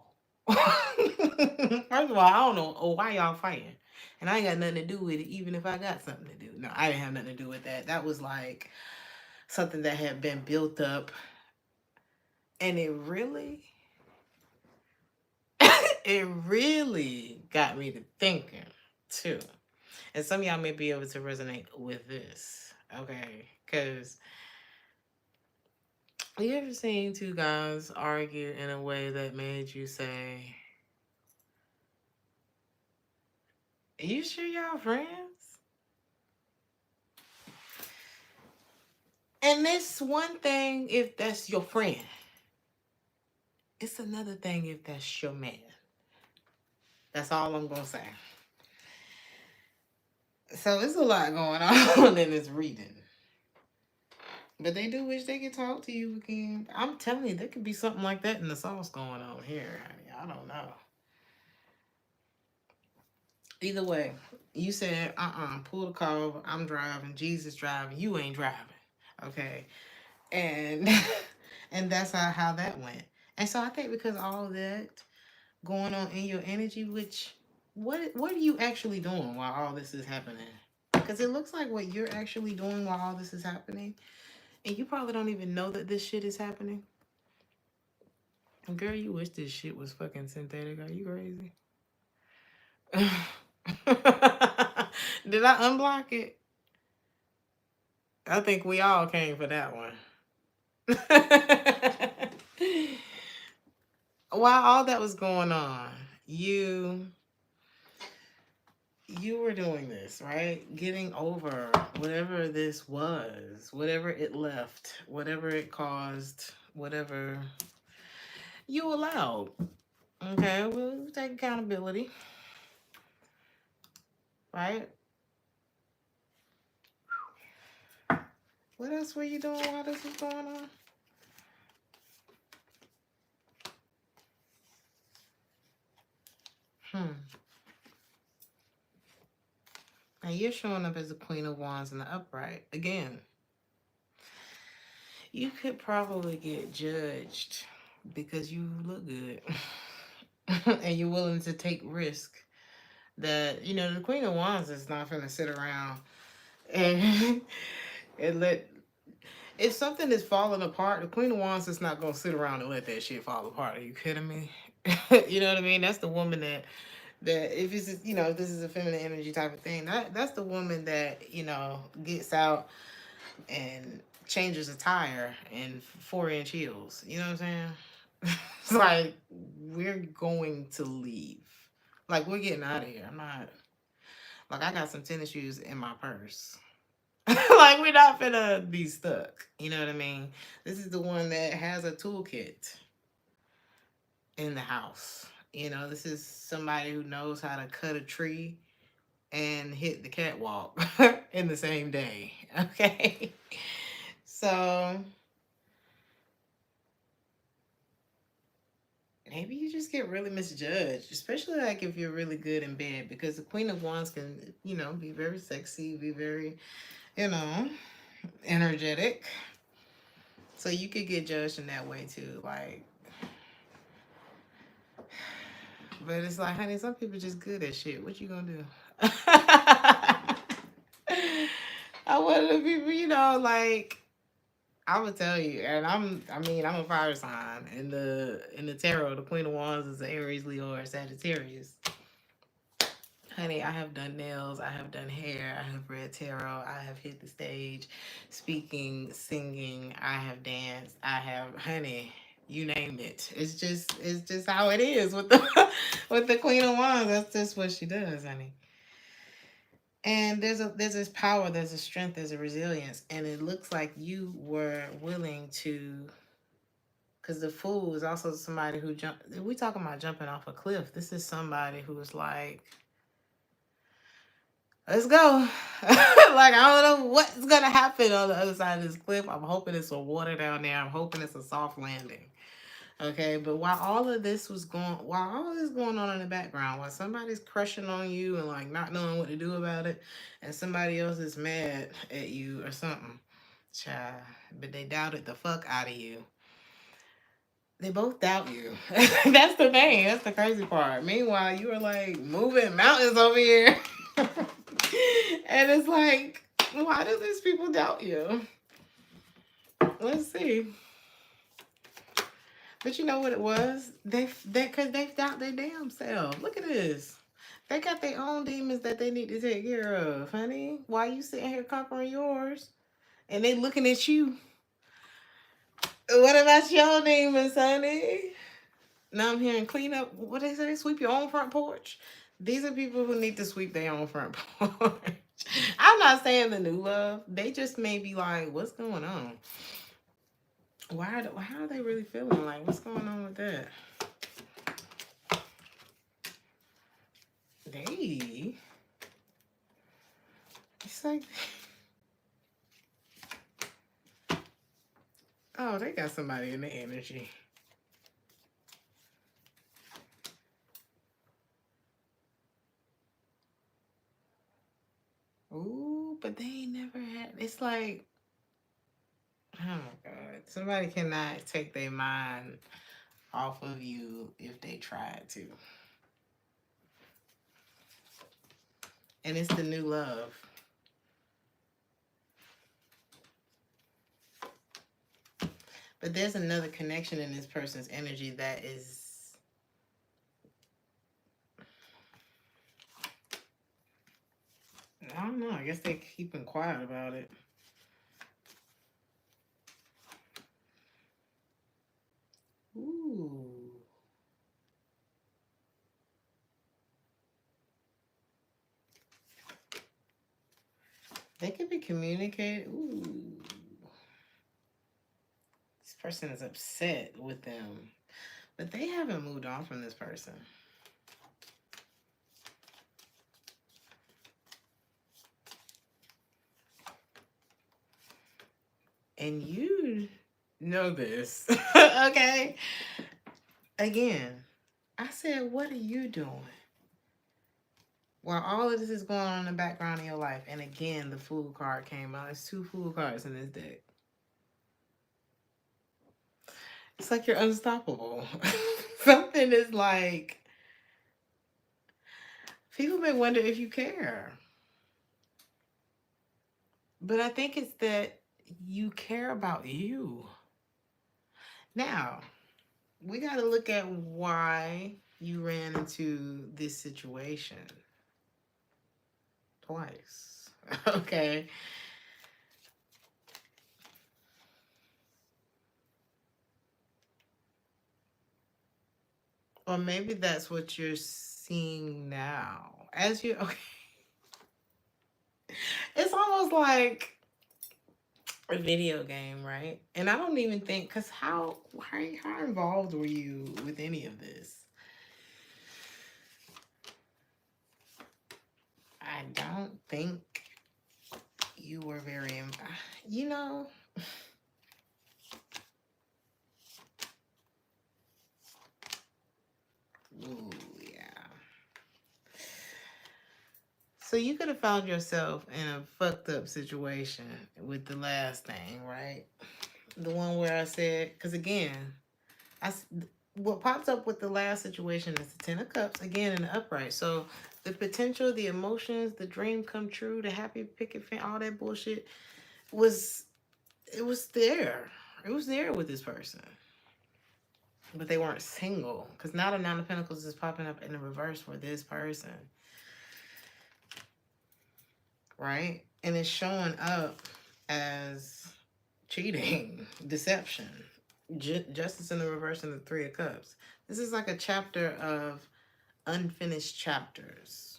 First of all, I don't know why y'all fighting, and I ain't got nothing to do with it. Even if I got something to do, no, I didn't have nothing to do with that. That was like something that had been built up, and it really got me to thinking too. And some of y'all may be able to resonate with this, okay? Because you ever seen two guys argue in a way that made you say, "You sure y'all friends?" And it's one thing if that's your friend. It's another thing if that's your man. That's all I'm gonna say. So it's a lot going on in this reading. But they do wish they could talk to you again. I'm telling you, there could be something like that in the sauce going on here, honey. I don't know. Either way, you said, pull the car. I'm driving. Jesus driving. You ain't driving. Okay. And and that's how that went. And so I think because all that going on in your energy, which what are you actually doing while all this is happening? Because it looks like what you're actually doing while all this is happening, and you probably don't even know that this shit is happening. Girl, you wish this shit was fucking synthetic. Are you crazy? Did I unblock it? I think we all came for that one. While all that was going on, you were doing this, right? Getting over whatever this was, whatever it left, whatever it caused, whatever you allowed. Okay, we'll take accountability, right? What else were you doing while this was going on? Now you're showing up as the Queen of Wands in the upright. Again, you could probably get judged because you look good and you're willing to take risk. That, the Queen of Wands is not going to sit around and and let, if something is falling apart, the Queen of Wands is not going to sit around and let that shit fall apart. Are you kidding me? You know what I mean? That's the woman that if it's, if this is a feminine energy type of thing, that's the woman that, gets out and changes a tire in 4-inch heels. You know what I'm saying? It's like, we're going to leave. Like, we're getting out of here. I'm not, like, I got some tennis shoes in my purse. Like, we're not finna be stuck. You know what I mean? This is the one that has a toolkit in the house. This is somebody who knows how to cut a tree and hit the catwalk in the same day. Okay? So maybe you just get really misjudged, especially like if you're really good in bed, because the Queen of Wands can, be very sexy, be very, energetic. So you could get judged in that way too. Like, but it's like, honey, some people just good at shit. What you gonna do? I want the people, like, I would tell you, and I'm a fire sign. In the tarot, the Queen of Wands is an Aries, Leo, or Sagittarius. Honey, I have done nails, I have done hair, I have read tarot, I have hit the stage, speaking, singing, I have danced, I have, honey, you name it. It's just how it is with the with the Queen of Wands. That's just what she does, honey. And there's this power, there's a strength, there's a resilience, and it looks like you were willing to, because the Fool is also somebody who jumped. We talking about jumping off a cliff. This is somebody who is like, let's go. Like, I don't know what's gonna happen on the other side of this cliff. I'm hoping it's some water down there. I'm hoping it's a soft landing. Okay, but while all of this was going on in the background, while somebody's crushing on you and like not knowing what to do about it, and somebody else is mad at you or something, child, but they doubted the fuck out of you. They both doubt you. That's the thing. That's the crazy part. Meanwhile, you are like moving mountains over here. And it's like, why do these people doubt you? Let's see. But you know what it was? Cause they doubt their damn self. Look at this. They got their own demons that they need to take care of, honey. Why you sitting here conquering yours? And they looking at you. What about your demons, honey? Now I'm hearing clean up. What they say? Sweep your own front porch. These are people who need to sweep their own front porch. I'm not saying the new love. They just may be like, what's going on? How are they really feeling? Like, what's going on with that? It's like, oh, they got somebody in the energy. Ooh, but they ain't never had. It's like, oh my God, somebody cannot take their mind off of you if they tried to. And it's the new love. But there's another connection in this person's energy that is, I don't know. I guess they're keeping quiet about it. Ooh. They could be communicating. Ooh. This person is upset with them. But they haven't moved on from this person. And you know this. Okay? Again, I said, what are you doing? While all of this is going on in the background of your life. And again, the Fool card came out. There's 2 Fool cards in this deck. It's like you're unstoppable. Something is like, people may wonder if you care. But I think it's that you care about you. Now, we got to look at why you ran into this situation twice. Okay. Or maybe that's what you're seeing now. As you, okay. It's almost like a video game, right? And I don't even think, because how involved were you with any of this? I don't think you were very, you know. Ooh, yeah. So you could have found yourself in a fucked up situation with the last thing, right? The one where I said, because again, what pops up with the last situation is the 10 of Cups, again in the upright. So the potential, the emotions, the dream come true, the happy picket fence, all that bullshit it was there. It was there with this person. But they weren't single. Because now the 9 of Pentacles is popping up in the reverse for this person. Right? And it's showing up as cheating, deception, justice in the reverse, and the 3 of Cups. This is like a chapter of unfinished chapters.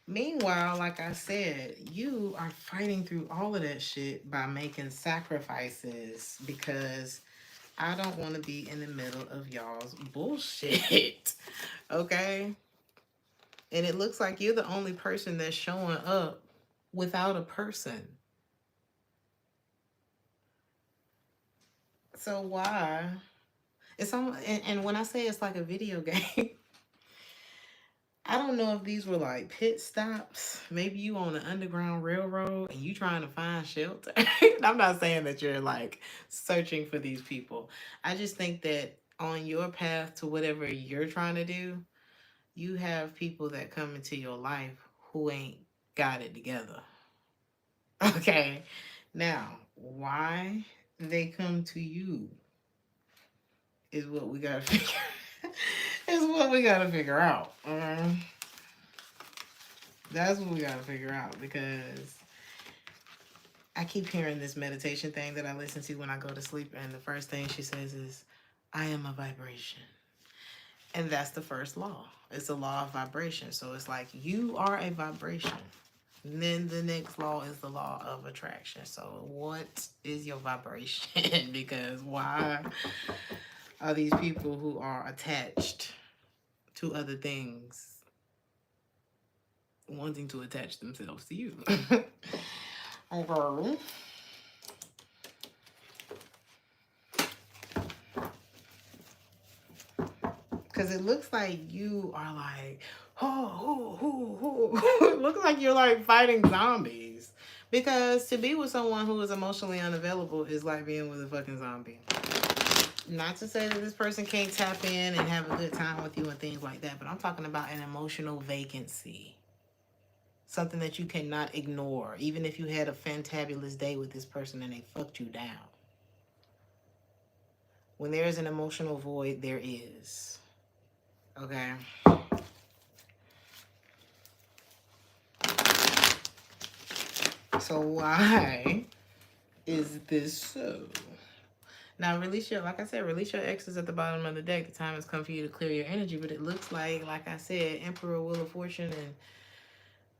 Meanwhile, like I said, you are fighting through all of that shit by making sacrifices because I don't want to be in the middle of y'all's bullshit. Okay? And it looks like you're the only person that's showing up without a person. So why? It's almost, and when I say it's like a video game, I don't know if these were like pit stops. Maybe you on the Underground Railroad and you trying to find shelter. I'm not saying that you're like searching for these people. I just think that on your path to whatever you're trying to do, you have people that come into your life who ain't got it together. Okay. Now, why they come to you is what we gotta figure. Is what we gotta figure out. That's what we gotta figure out, because I keep hearing this meditation thing that I listen to when I go to sleep, and the first thing she says is, "I am a vibration," and that's the first law. It's a law of vibration. So it's like you are a vibration. And then the next law is the law of attraction. So what is your vibration? Because why are these people who are attached to other things wanting to attach themselves to you? Okay. Because it looks like you are like, it looks like you're like fighting zombies. Because to be with someone who is emotionally unavailable is like being with a fucking zombie. Not to say that this person can't tap in and have a good time with you and things like that, but I'm talking about an emotional vacancy. Something that you cannot ignore, even if you had a fantabulous day with this person and they fucked you down. When there is an emotional void, there is. Okay. So why is this so? Now release your, like I said, release your exes at the bottom of the deck. The time has come for you to clear your energy, but it looks like I said, Emperor, Wheel of Fortune, and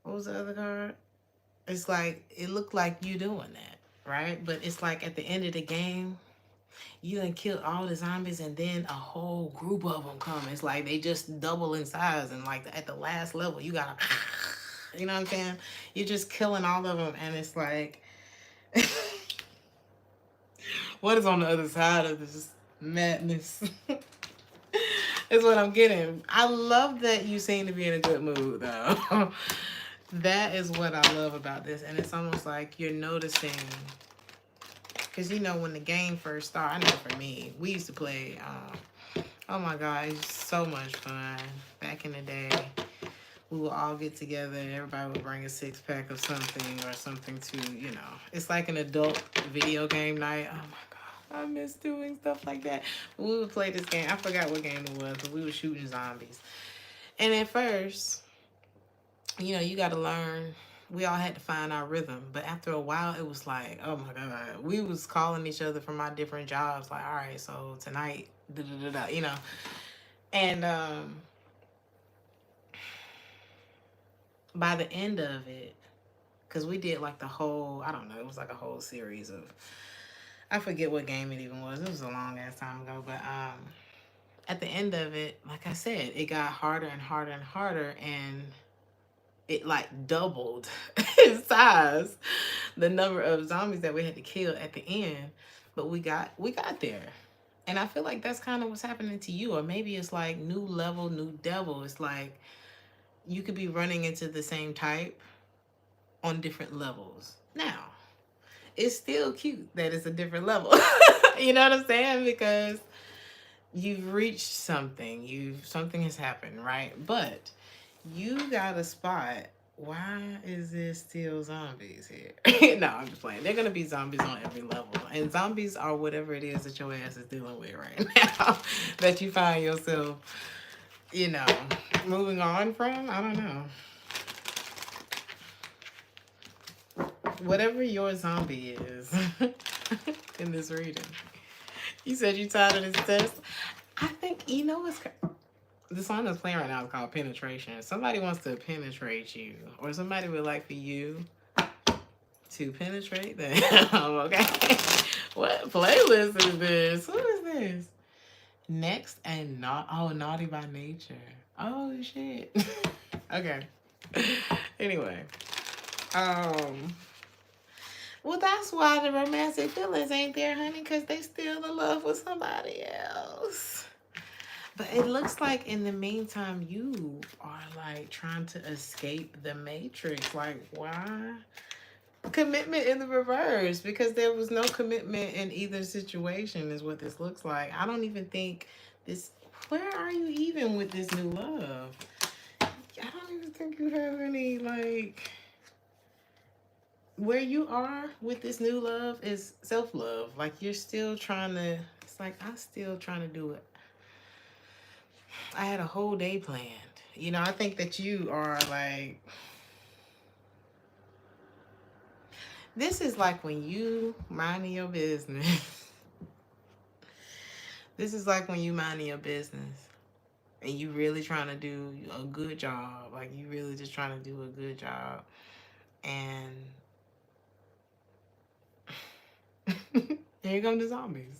what was the other card? It's like, it looked like you doing that, right? But it's like at the end of the game, you done killed all the zombies and then a whole group of them come. It's like they just double in size, and like at the last level, you gotta, you know what I'm saying? You're just killing all of them, and it's like, what is on the other side of this madness? Is what I'm getting. I love that you seem to be in a good mood, though. That is what I love about this, and it's almost like you're noticing. Because, you know, when the game first started, I know for me, we used to play, oh my God, it's so much fun. Back in the day, we would all get together, everybody would bring a 6-pack of something or something to, you know, it's like an adult video game night. Oh my God, I miss doing stuff like that. We would play this game. I forgot what game it was, but we were shooting zombies. And at first, you know, you got to learn. We all had to find our rhythm, but after a while, it was like, oh my God, we was calling each other from our different jobs. Like, all right, so tonight, you know, and by the end of it, because we did like the whole, I don't know, it was like a whole series of, I forget what game it even was. It was a long ass time ago, but at the end of it, like I said, it got harder and harder and harder, and it like doubled in size, the number of zombies that we had to kill at the end. But we got there. And I feel like that's kind of what's happening to you. Or maybe it's like new level, new devil. It's like you could be running into the same type on different levels. Now, it's still cute that it's a different level. You know what I'm saying? Because you've reached something. Something has happened, right? But you got a spot. Why is there still zombies here? No, I'm just playing. They're gonna be zombies on every level, and zombies are whatever it is that your ass is dealing with right now. That you find yourself, you know, moving on from. I don't know. Whatever your zombie is in this reading. You said you tired of this test. I think you know what's. The song that's playing right now is called Penetration. Somebody wants to penetrate you, or somebody would like for you to penetrate them. Okay. What playlist is this? Who is this? Next and not Naughty by Nature. Oh shit. Okay. Anyway. Well, that's why the romantic feelings ain't there, honey, because they still in love with somebody else. But it looks like in the meantime, you are like trying to escape the matrix. Like, why? Commitment in the reverse, because there was no commitment in either situation, is what this looks like. I don't even think this. Where are you even with this new love? I don't even think you have any, like. Where you are with this new love is self love. Like, you're still trying to. It's like, I'm still trying to do it. I had a whole day planned. You know, I think that you are like. This is like when you minding your business. This is like when you minding your business and you really trying to do a good job. Like, you really just trying to do a good job. And here come the zombies.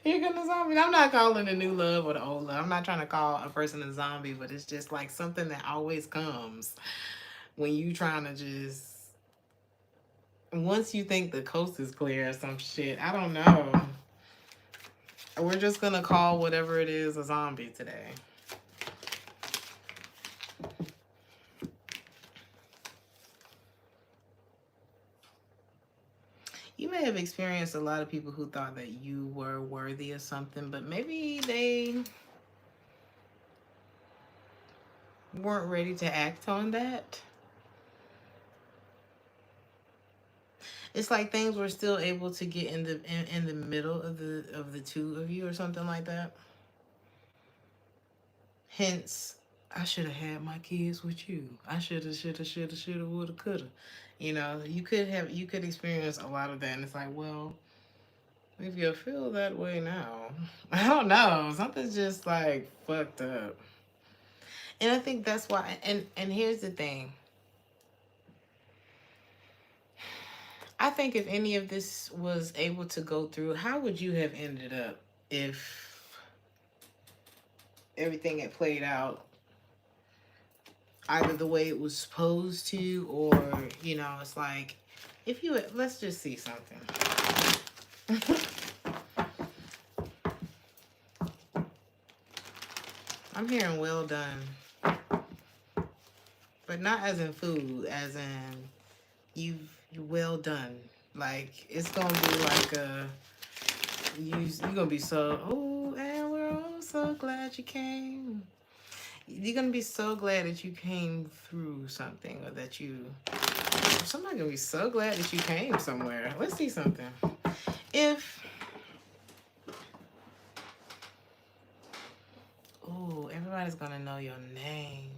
Here come the zombies. I'm not calling the new love or the old love. I'm not trying to call a person a zombie, but it's just like something that always comes when you trying to just. Once you think the coast is clear or some shit, I don't know. We're just gonna call whatever it is a zombie today. You may have experienced a lot of people who thought that you were worthy of something, but maybe they weren't ready to act on that. It's like things were still able to get in the middle of the two of you or something like that. Hence, I should have had my kids with you. I should have, woulda, coulda. You know, you could experience a lot of that, and it's like, well, if you feel that way now, I don't know. Something's just like fucked up. And I think that's why. And here's the thing. I think if any of this was able to go through, how would you have ended up if everything had played out either the way it was supposed to, or, you know, it's like, if you had, let's just see something. I'm hearing well done, but not as in food, as in you well done. Like, it's gonna be like you're gonna be so, oh, and we're all so glad you came. You're gonna be so glad that you came through something, or that somebody's gonna be so glad that you came somewhere. Let's see something. If, oh, everybody's gonna know your name.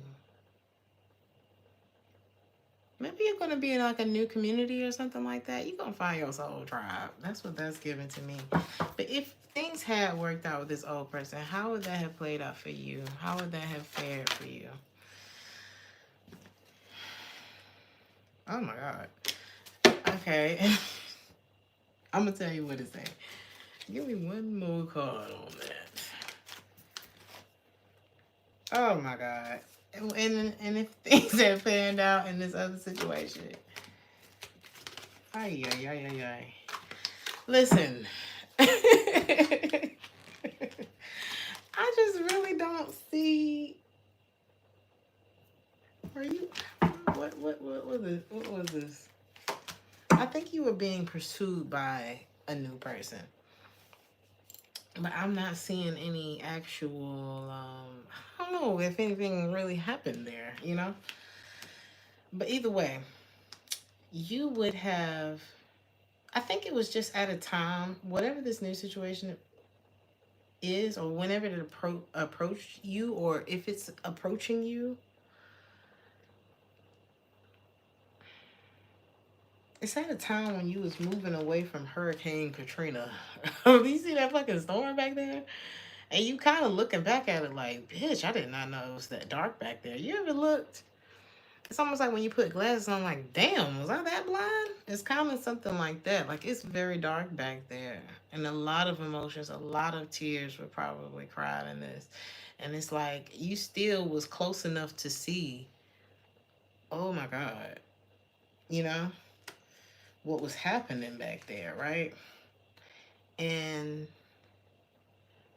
Maybe you're gonna be in like a new community or something like that. You're gonna find your soul tribe. That's what that's given to me. But if things had worked out with this old person, how would that have played out for you? How would that have fared for you? Oh my God. Okay. I'm gonna tell you what it's saying. Give me one more card on that. Oh my God. And if things had panned out in this other situation. Ay, ay, ay, ay, ay. Listen. I just really don't see. Were you? What was this? What was this? I think you were being pursued by a new person, but I'm not seeing any actual. I don't know if anything really happened there, you know. But either way, you would have. I think it was just at a time, whatever this new situation is, or whenever it approached you, or if it's approaching you. It's at a time when you was moving away from Hurricane Katrina. You see that fucking storm back there? And you kind of looking back at it like, bitch, I did not know it was that dark back there. You ever looked? It's almost like when you put glasses on, like, damn, was I that blind? It's kind of something like that. Like, it's very dark back there. And a lot of emotions, a lot of tears were probably cried in this. And it's like, you still was close enough to see, oh my God, you know? what was happening back there, right? And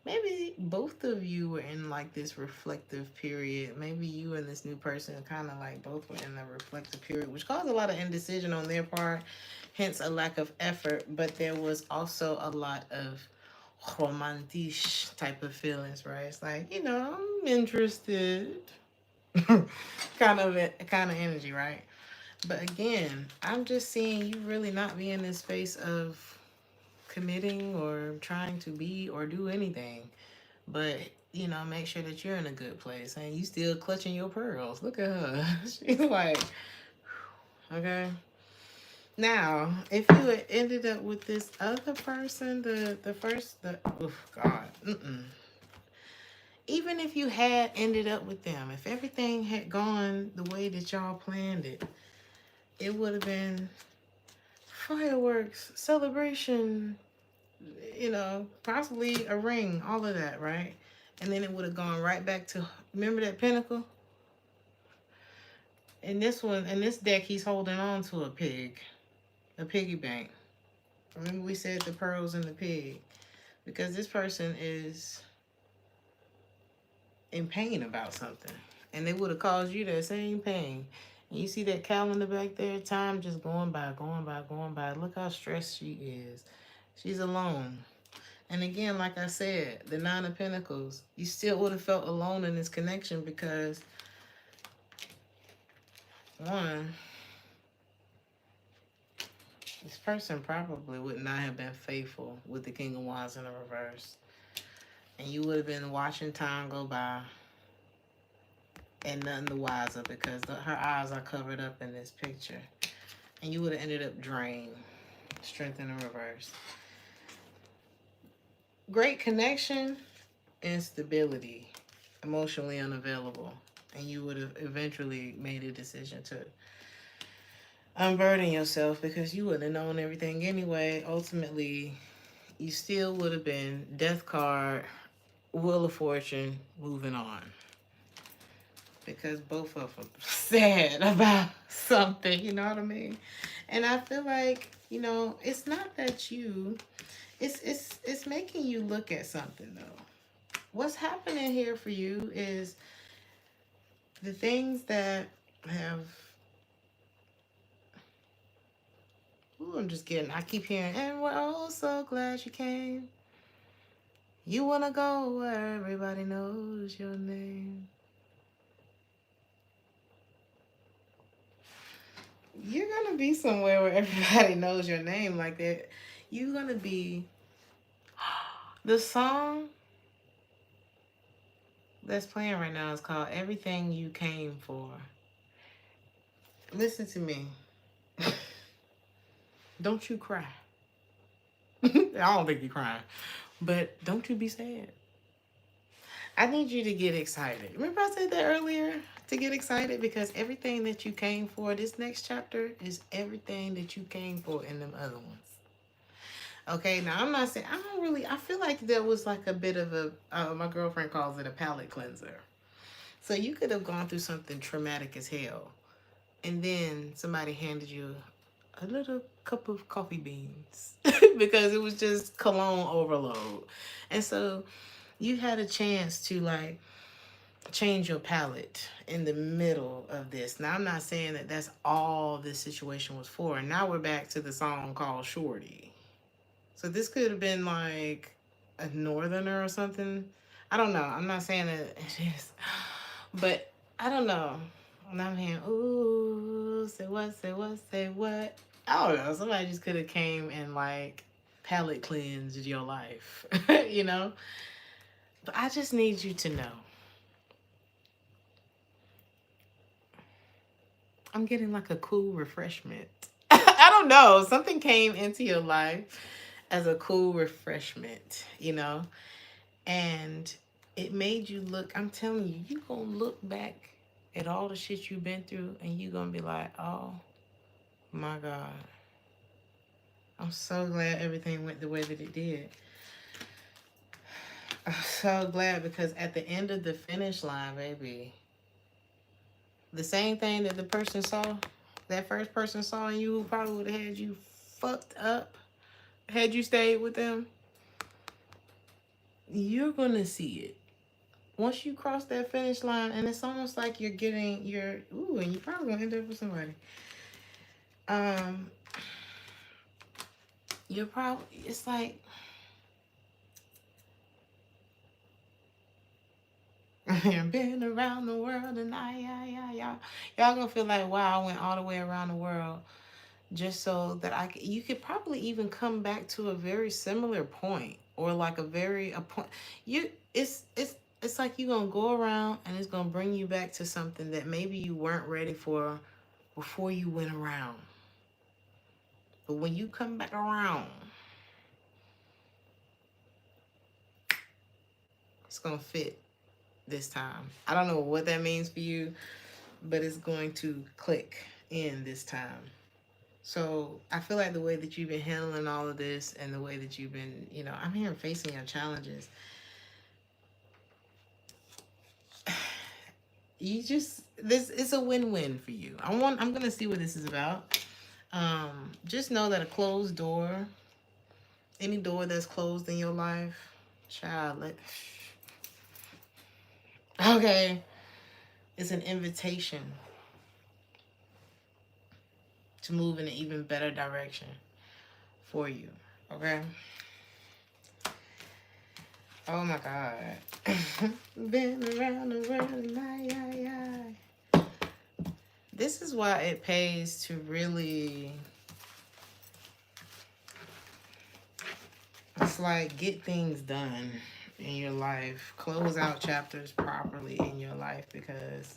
maybe both of you were in like this reflective period. Maybe you and this new person kind of like both were in a reflective period, which caused a lot of indecision on their part, hence a lack of effort. But there was also a lot of romantic type of feelings, right? It's like, I'm interested. kind of energy, right? But again, I'm just seeing you really not be in this space of committing or trying to be or do anything. But, make sure that you're in a good place and you still clutching your pearls. Look at her. She's like, okay. Now, if you had ended up with this other person, oh God, even if you had ended up with them, if everything had gone the way that y'all planned it, it would have been fireworks, celebration, possibly a ring, all of that, right? And then it would have gone right back to, remember that pinnacle? In this deck, he's holding on to a piggy bank. Remember we said the pearls and the pig? Because this person is in pain about something. And they would have caused you that same pain. And you see that calendar back there? Time just going by, going by, going by. Look how stressed she is. She's alone. And again, like I said, the Nine of Pentacles, you still would have felt alone in this connection because, one, this person probably would not have been faithful with the King of Wands in the reverse. And you would have been watching time go by and nothing the wiser because her eyes are covered up in this picture. And you would have ended up drained, strength in the reverse. Great connection and stability, emotionally unavailable. And you would have eventually made a decision to unburden yourself because you wouldn't have known everything anyway. Ultimately, you still would have been death card, Wheel of Fortune, moving on. Because both of them sad about something, you know what I mean? And I feel like, it's not that it's making you look at something though. What's happening here for you is the things that have, I keep hearing, and we're all so glad you came. You want to go where everybody knows your name. You're going to be somewhere where everybody knows your name like that. You're going to be, the song that's playing right now is called Everything You Came For. Listen to me. Don't you cry. I don't think you're crying. But don't you be sad. I need you to get excited. Remember I said that earlier? To get excited because everything that you came for, this next chapter is everything that you came for in them other ones. Okay, now I'm not saying, I feel like there was like a bit of a, my girlfriend calls it a palate cleanser. So you could have gone through something traumatic as hell. And then somebody handed you a little cup of coffee beans because it was just cologne overload. And so you had a chance to like change your palette in the middle of this. Now I'm not saying that that's all this situation was for. And now we're back to the song called Shorty. So this could have been like a northerner or something. I don't know. I'm not saying that it is. But I don't know. And I'm hearing, ooh, say what, say what, say what. I don't know. Somebody just could have came and like palette cleansed your life, But I just need you to know. I'm getting like a cool refreshment. I don't know. Something came into your life as a cool refreshment, And it made you look, I'm telling you, you're going to look back at all the shit you've been through and you're going to be like, oh my God. I'm so glad everything went the way that it did. I'm so glad because at the end of the finish line, baby, the same thing that the person saw, that first person saw in you who probably would have had you fucked up had you stayed with them, you're gonna see it. Once you cross that finish line, and it's almost like you're getting your ooh, and you're probably gonna end up with somebody. Um, you're probably it's like I've been around the world and y'all gonna feel like wow, I went all the way around the world just so that you could probably even come back to a very similar point or like a point you it's like you're gonna go around and it's gonna bring you back to something that maybe you weren't ready for before you went around, but when you come back around, it's gonna fit this time. I don't know what that means for you, but it's going to click in this time. So I feel like the way that you've been handling all of this and the way that you've been, I'm here facing your challenges. This is a win-win for you. I'm gonna see what this is about. Just know that a closed door, any door that's closed in your life, child, okay, it's an invitation to move in an even better direction for you. Okay. Oh my God. Been around the world and This is why it pays to really, it's like get things done in your life. Close out chapters properly in your life, because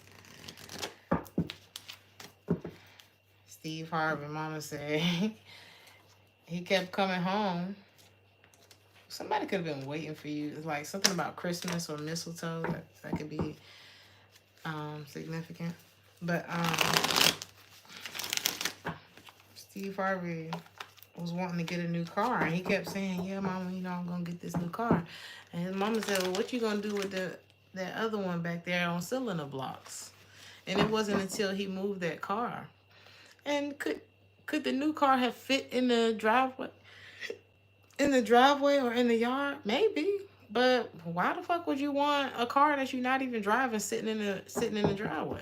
Steve Harvey, mama said, he kept coming home. Somebody could have been waiting for you. It's like something about Christmas or mistletoe that could be significant. But Steve Harvey was wanting to get a new car, and he kept saying, yeah, mama, I'm gonna get this new car. And his mama said, well, what you gonna do with that other one back there on cylinder blocks? And it wasn't until he moved that car. And could the new car have fit in the driveway? In the driveway or in the yard? Maybe. But why the fuck would you want a car that you're not even driving sitting in the driveway?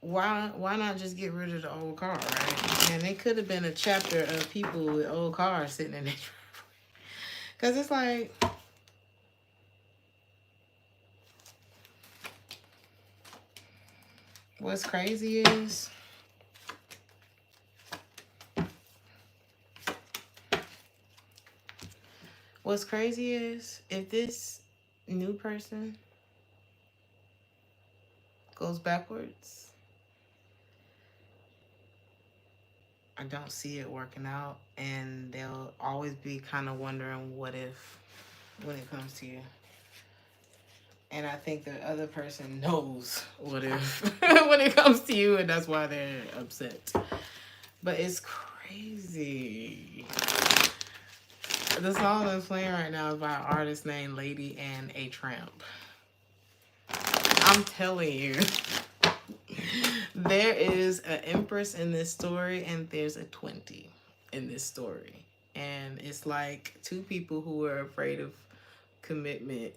Why not just get rid of the old car, right? And it could have been a chapter of people with old cars sitting in their driveway. Because it's like, what's crazy is if this new person goes backwards, I don't see it working out, and they'll always be kind of wondering what if when it comes to you. And I think the other person knows what if when it comes to you, and that's why they're upset. But it's crazy. The song that's playing right now is by an artist named Lady and a Tramp. I'm telling you, there is an Empress in this story, and there's a 20 in this story. And it's like two people who are afraid of commitment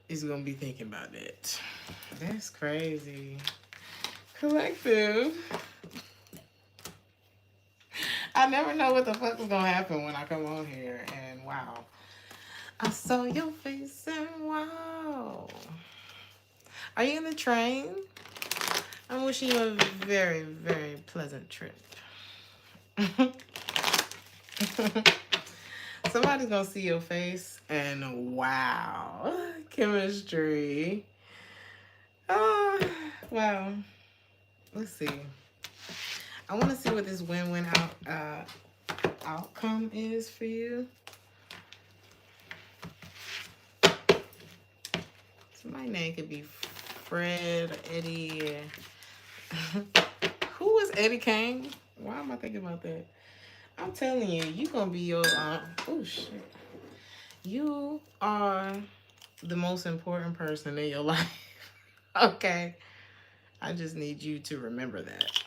is going to be thinking about that. That's crazy. Collective. I never know what the fuck is going to happen when I come on here. And wow. I saw your face and wow. Are you in the train? I'm wishing you a very, very pleasant trip. Somebody's going to see your face and wow. Chemistry. Oh, wow. Let's see. I want to see what this win-win outcome is for you. Somebody's name could be Fred, Eddie. Who is Eddie Kane? Why am I thinking about that? I'm telling you, you're going to be your... oh, shit. You are the most important person in your life. Okay? I just need you to remember that.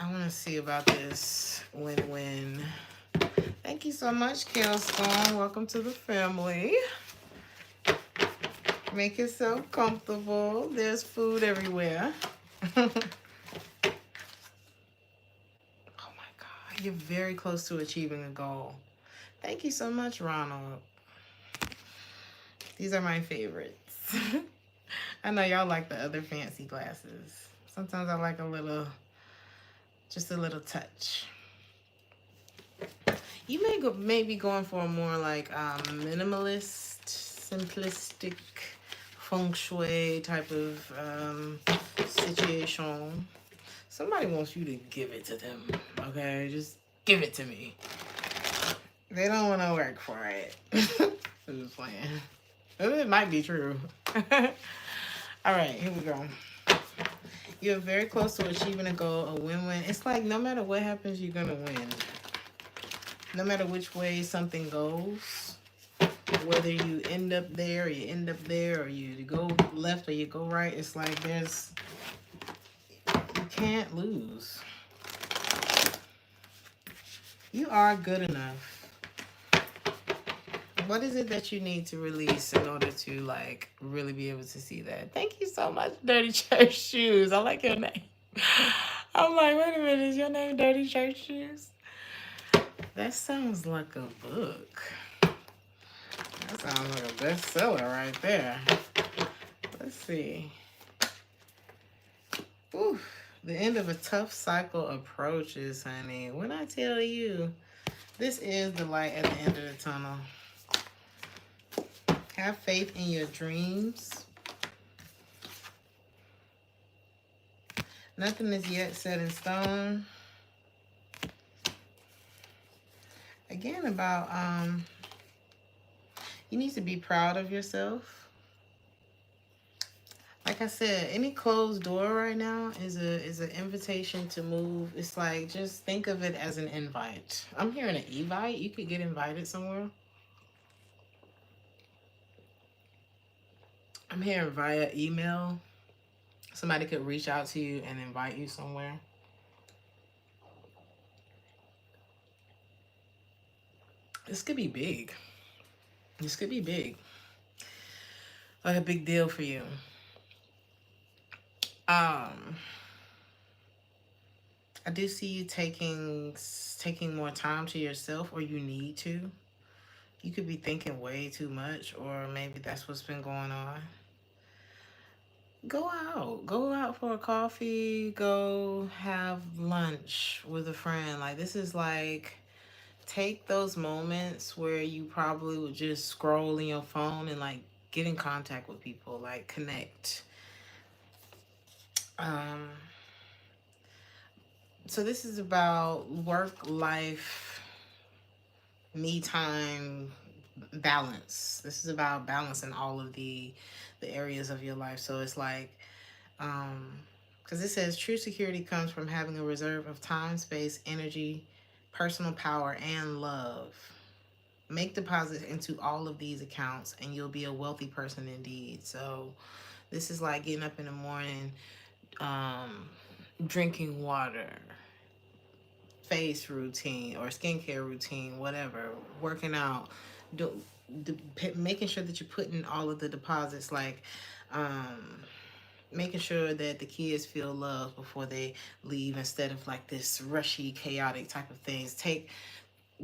I want to see about this win-win. Thank you so much, Kale Storm. Welcome to the family. Make yourself comfortable. There's food everywhere. Oh my God. You're very close to achieving a goal. Thank you so much, Ronald. These are my favorites. I know y'all like the other fancy glasses. Sometimes I like just a little touch. You may be going for a more like minimalist, simplistic, feng shui type of situation. Somebody wants you to give it to them, okay? Just give it to me. They don't want to work for it. I'm just playing. It might be true. All right, here we go. You're very close to achieving a goal, a win-win. It's like no matter what happens, you're going to win. No matter which way something goes, whether you end up there or you end up there, or you go left or you go right, it's like you can't lose. You are good enough. What is it that you need to release in order to like really be able to see that? Thank you so much, Dirty Church Shoes. I like your name. I'm like, wait a minute, is your name Dirty Church Shoes? That sounds like a book. That sounds like a bestseller right there. Let's see. Ooh, the end of a tough cycle approaches, honey. When I tell you, this is the light at the end of the tunnel. Have faith in your dreams. Nothing is yet set in stone. Again, about you need to be proud of yourself. Like I said, any closed door right now is an invitation to move. It's like, just think of it as an invite. I'm hearing an evite. You could get invited somewhere. I'm hearing via email. Somebody could reach out to you and invite you somewhere. This could be big. This could be big. Like a big deal for you. I do see you taking more time to yourself, or you need to. You could be thinking way too much, or maybe that's what's been going on. Go out for a coffee, go have lunch with a friend. Like, this is like, take those moments where you probably would just scroll in your phone and like get in contact with people, like connect. So this is about work, life, me time, balance. This is about balancing all of the areas of your life. So it's like, because it says true security comes from having a reserve of time, space, energy, personal power, and love. Make deposits into all of these accounts and you'll be a wealthy person indeed. So this is like getting up in the morning, drinking water, face routine or skincare routine, whatever, working out, making sure that you're putting all of the deposits, like making sure that the kids feel love before they leave, instead of like this rushy, chaotic type of things.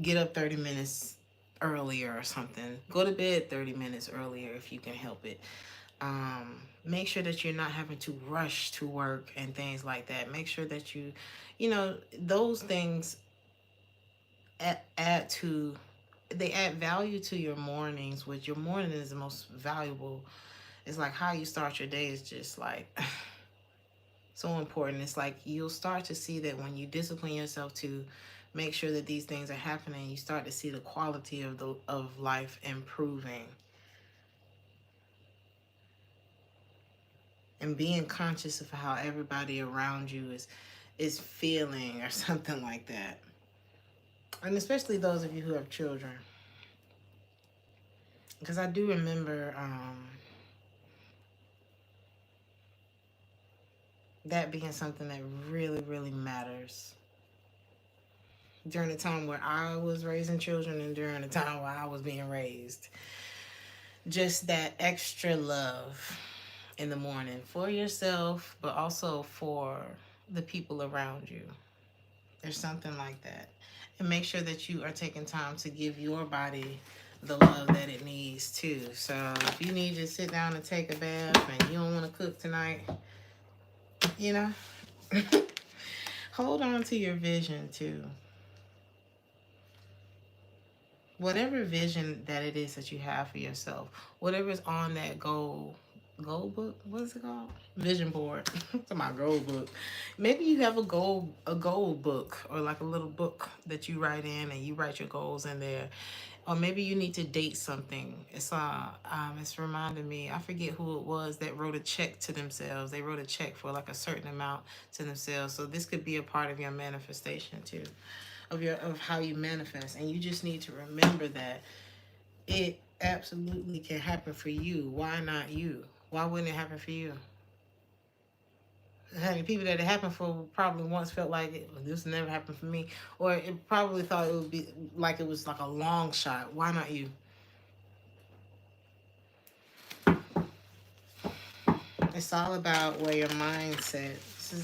Get up 30 minutes earlier or something. Go to bed 30 minutes earlier if you can help it. Make sure that you're not having to rush to work and things like that. Make sure that those things add value to your mornings, which your morning is the most valuable. It's like how you start your day is just like so important. It's like you'll start to see that when you discipline yourself to make sure that these things are happening, you start to see the quality of life improving. And being conscious of how everybody around you is feeling or something like that. And especially those of you who have children. Because I do remember that being something that really, really mattered. matters. During the time where I was raising children and during the time where I was being raised, just that extra love in the morning for yourself, but also for the people around you. There's something like that. And make sure that you are taking time to give your body the love that it needs too. So if you need to sit down and take a bath and you don't want to cook tonight, you know, hold on to your vision too. Whatever vision that it is that you have for yourself, whatever is on that goal book, what is it called? Vision board. It's my goal book. Maybe you have a goal book, or like a little book that you write in and you write your goals in there. Or maybe you need to date something. It's reminding me, I forget who it was that wrote a check to themselves. They wrote a check for like a certain amount to themselves. So this could be a part of your manifestation too, of how you manifest. And you just need to remember that it absolutely can happen for you. Why not you? Why wouldn't it happen for you? Honey, people that it happened for probably once felt like this never happened for me, or it probably thought it would be like it was like a long shot. Why not you? It's all about where your mindset.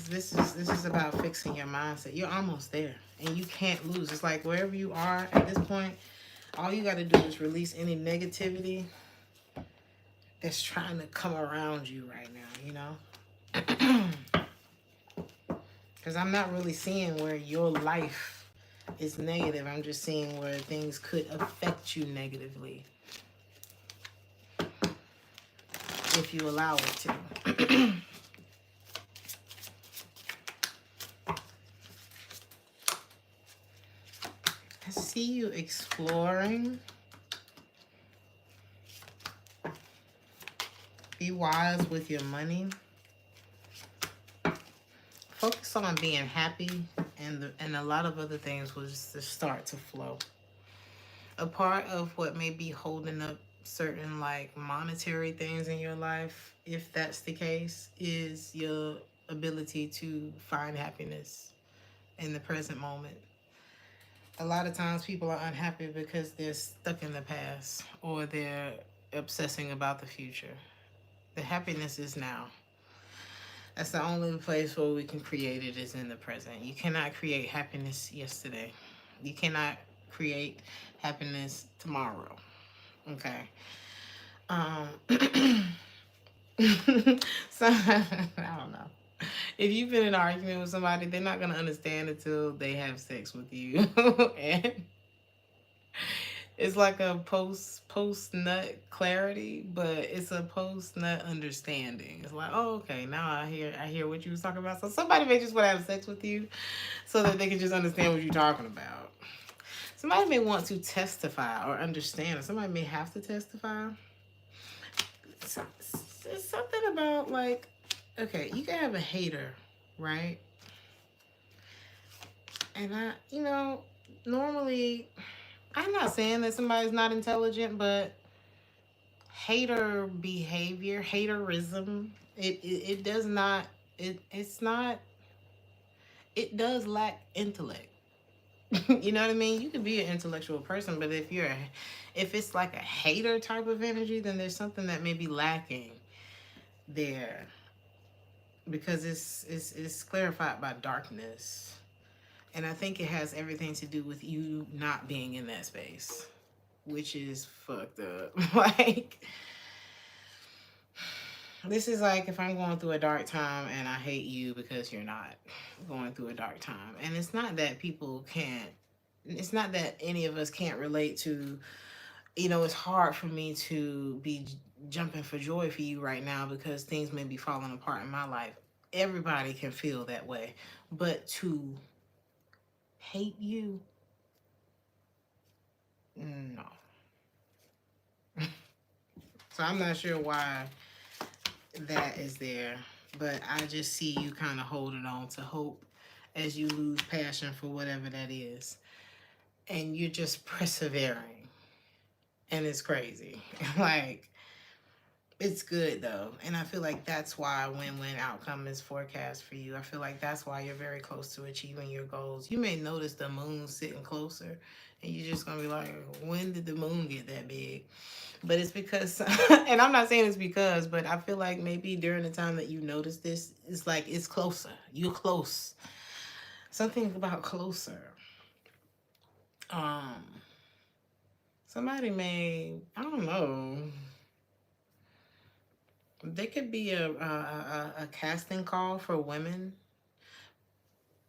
This is about fixing your mindset. You're almost there, and you can't lose. It's like wherever you are at this point, all you got to do is release any negativity that's trying to come around you right now. You know. Because I'm not really seeing where your life is negative. I'm just seeing where things could affect you negatively if you allow it to. I see you exploring. Be wise with your money. Focus on being happy, and a lot of other things will just start to flow. A part of what may be holding up certain like monetary things in your life, if that's the case, is your ability to find happiness in the present moment. A lot of times people are unhappy because they're stuck in the past or they're obsessing about the future. The happiness is now. That's the only place where we can create it, is in the present. You cannot create happiness yesterday. You cannot create happiness tomorrow. Okay. So I don't know. If you've been in an argument with somebody, they're not gonna understand until they have sex with you. And it's like a post nut clarity, but it's a post nut understanding. It's like, oh, okay, now I hear what you was talking about. So somebody may just want to have sex with you so that they can just understand what you're talking about. Somebody may want to testify or understand, or somebody may have to testify. It's something about like, okay, you can have a hater, right? And normally, I'm not saying that somebody's not intelligent, but hater behavior, haterism, it does not, it's not, it does lack intellect. You know what I mean? You can be an intellectual person, but if it's like a hater type of energy, then there's something that may be lacking there, because it's clarified by darkness. And I think it has everything to do with you not being in that space, which is fucked up. Like, this is like if I'm going through a dark time and I hate you because you're not going through a dark time. And it's not that it's not that any of us can't relate to, it's hard for me to be jumping for joy for you right now because things may be falling apart in my life. Everybody can feel that way. But to hate you, no. So I'm not sure why that is there, but I just see you kind of holding on to hope as you lose passion for whatever that is. And you're just persevering. And it's crazy. Like, It's good though, and I feel like that's why a win-win outcome is forecast for you. I feel like that's why you're very close to achieving your goals. You may notice the moon sitting closer, and you're just gonna be like, when did the moon get that big? But it's because, and I'm not saying it's because, but I feel like maybe during the time that you notice this, it's like it's closer. You're close. Something about closer. Um, Somebody may, I don't know. There could be a casting call for women,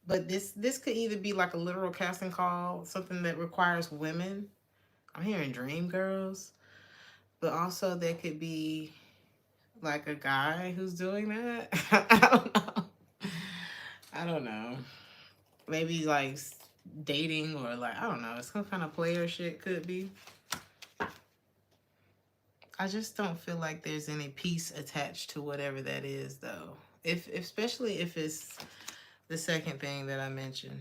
but this could either be like a literal casting call, something that requires women. I'm hearing dream girls, but also there could be like a guy who's doing that. I don't know. I don't know. Maybe like dating or like I don't know. Some kind of player shit could be. I just don't feel like there's any peace attached to whatever that is, though. If especially if it's the second thing that I mentioned,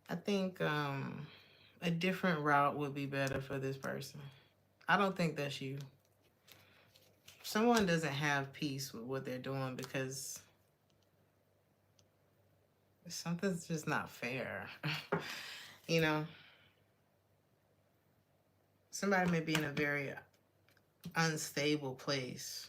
I think a different route would be better for this person. I don't think that's you. Someone doesn't have peace with what they're doing because something's just not fair. You know, somebody may be in a very unstable place.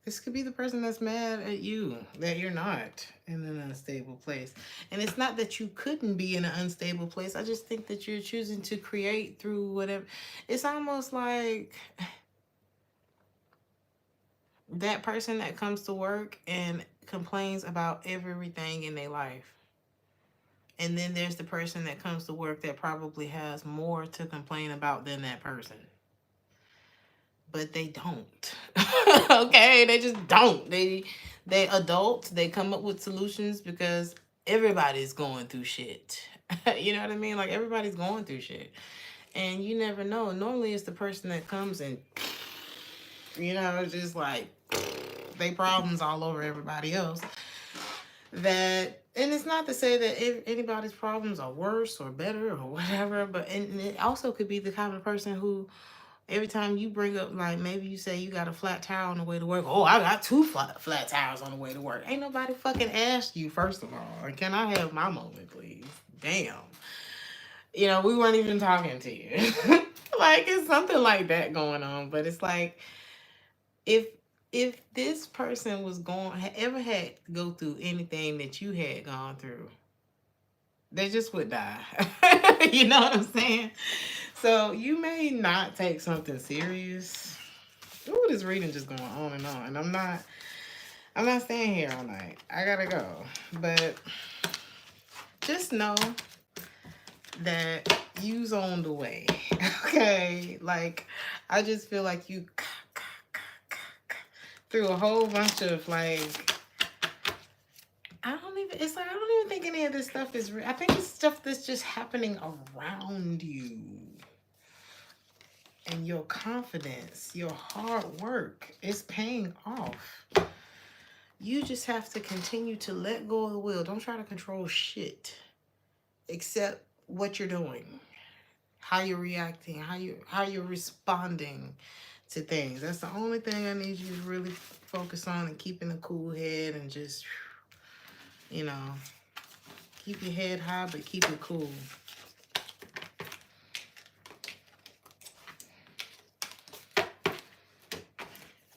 This could be the person that's mad at you that you're not in an unstable place. And it's not that you couldn't be in an unstable place. I just think that you're choosing to create through whatever. It's almost like that person that comes to work and complains about everything in their life. And then there's the person that comes to work that probably has more to complain about than that person. But they don't. Okay, they just don't. They adults, they come up with solutions because everybody's going through shit. You know what I mean? Like everybody's going through shit. And you never know. Normally it's the person that comes and just like they problems all over everybody else. And it's not to say that if anybody's problems are worse or better or whatever, but and it also could be the kind of person who every time you bring up, like, maybe you say you got a flat tire on the way to work. Oh, I got two flat tires on the way to work. Ain't nobody fucking asked you, first of all. Can I have my moment, please? Damn. We weren't even talking to you. Like, it's something like that going on. But it's like, if this person was ever had to go through anything that you had gone through, they just would die. You know what I'm saying? So you may not take something serious. Ooh, this reading just going on and on. And I'm not staying here all night. I gotta go. But just know that you's on the way. Okay? Like, I just feel like you through a whole bunch of like I don't even think any of this stuff is real. I think it's stuff that's just happening around you. And your confidence, your hard work is paying off. You just have to continue to let go of the wheel. Don't try to control shit. Except what you're doing. How you're reacting, how you're responding to things. That's the only thing I need you to really focus on, and keeping a cool head and just keep your head high but keep it cool.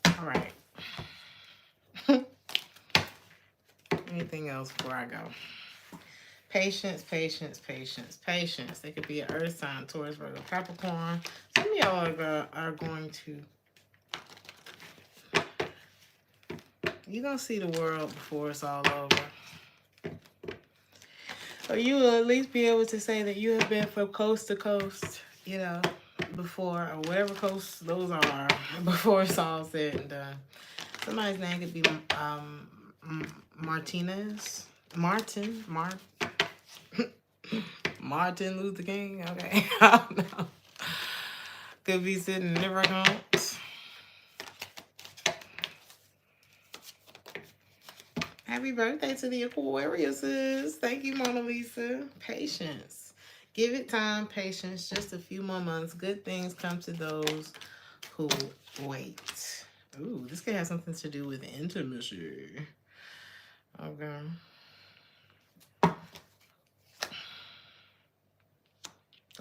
All right. Anything else before I go? Patience, patience, patience, patience. They could be an earth sign, Taurus, Virgo, Capricorn. Some of y'all are going to... You're going to see the world before it's all over. Or you will at least be able to say that you have been from coast to coast, before, or whatever coast those are, before it's all said and done. Somebody's name could be Martinez. Martin Luther King. Okay. I don't know. Could be sitting in different homes. Happy birthday to the Aquariuses. Thank you, Mona Lisa. Patience. Give it time, patience, just a few more months. Good things come to those who wait. Ooh, this could have something to do with intimacy. Okay.